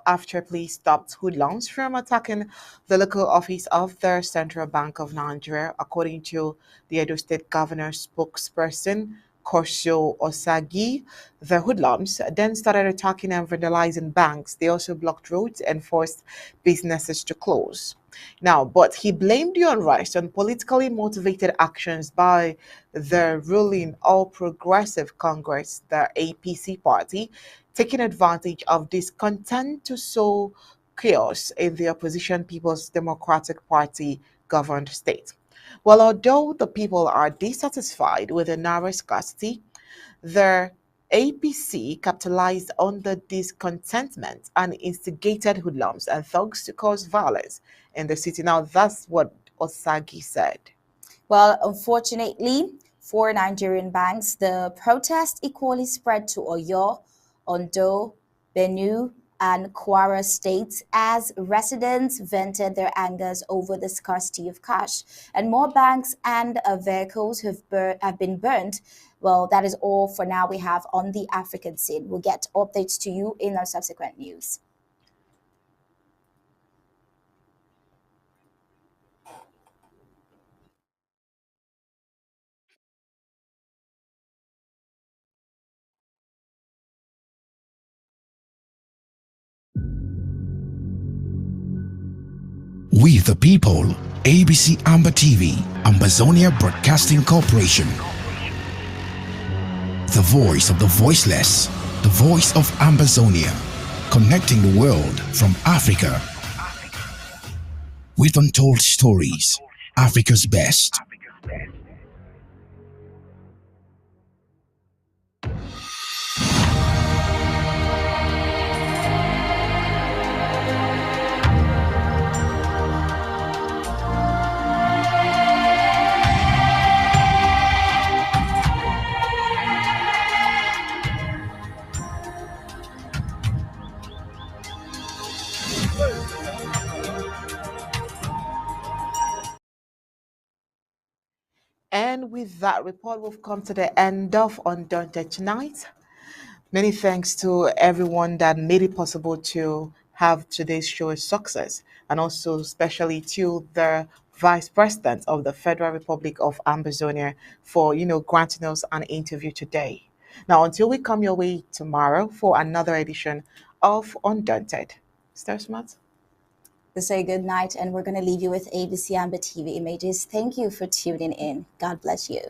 after police stopped hoodlums from attacking the local office of the Central Bank of Nigeria, according to the Edo State Governor's spokesperson, Korsho Osagi. The hoodlums then started attacking and vandalizing banks. They also blocked roads and forced businesses to close. Now, but he blamed the unrest on politically motivated actions by the ruling All Progressive Congress, the APC party, taking advantage of discontent to sow chaos in the opposition People's Democratic Party governed state. Well, although the people are dissatisfied with the narrow scarcity, the APC capitalized on the discontentment and instigated hoodlums and thugs to cause violence in the city. Now, that's what Osagi said. Well, unfortunately, for Nigerian banks, the protest equally spread to Oyo, Ondo, Benue, and Kwara states as residents vented their angers over the scarcity of cash. And more banks and vehicles have been burned. Well, that is all for now we have on the African scene. We'll get updates to you in our subsequent news. We the people, ABC Amba TV, Ambazonia Broadcasting Corporation. The voice of the voiceless, the voice of Ambazonia, connecting the world from Africa with untold stories, Africa's best. And with that report, we've come to the end of Undaunted tonight. Many thanks to everyone that made it possible to have today's show a success, and also especially to the Vice President of the Federal Republic of Ambazonia for granting us an interview today. Now, until we come your way tomorrow for another edition of Undaunted, Star Smart. To say good night, and we're going to leave you with ABC Amba TV images. Thank you for tuning in. God bless you.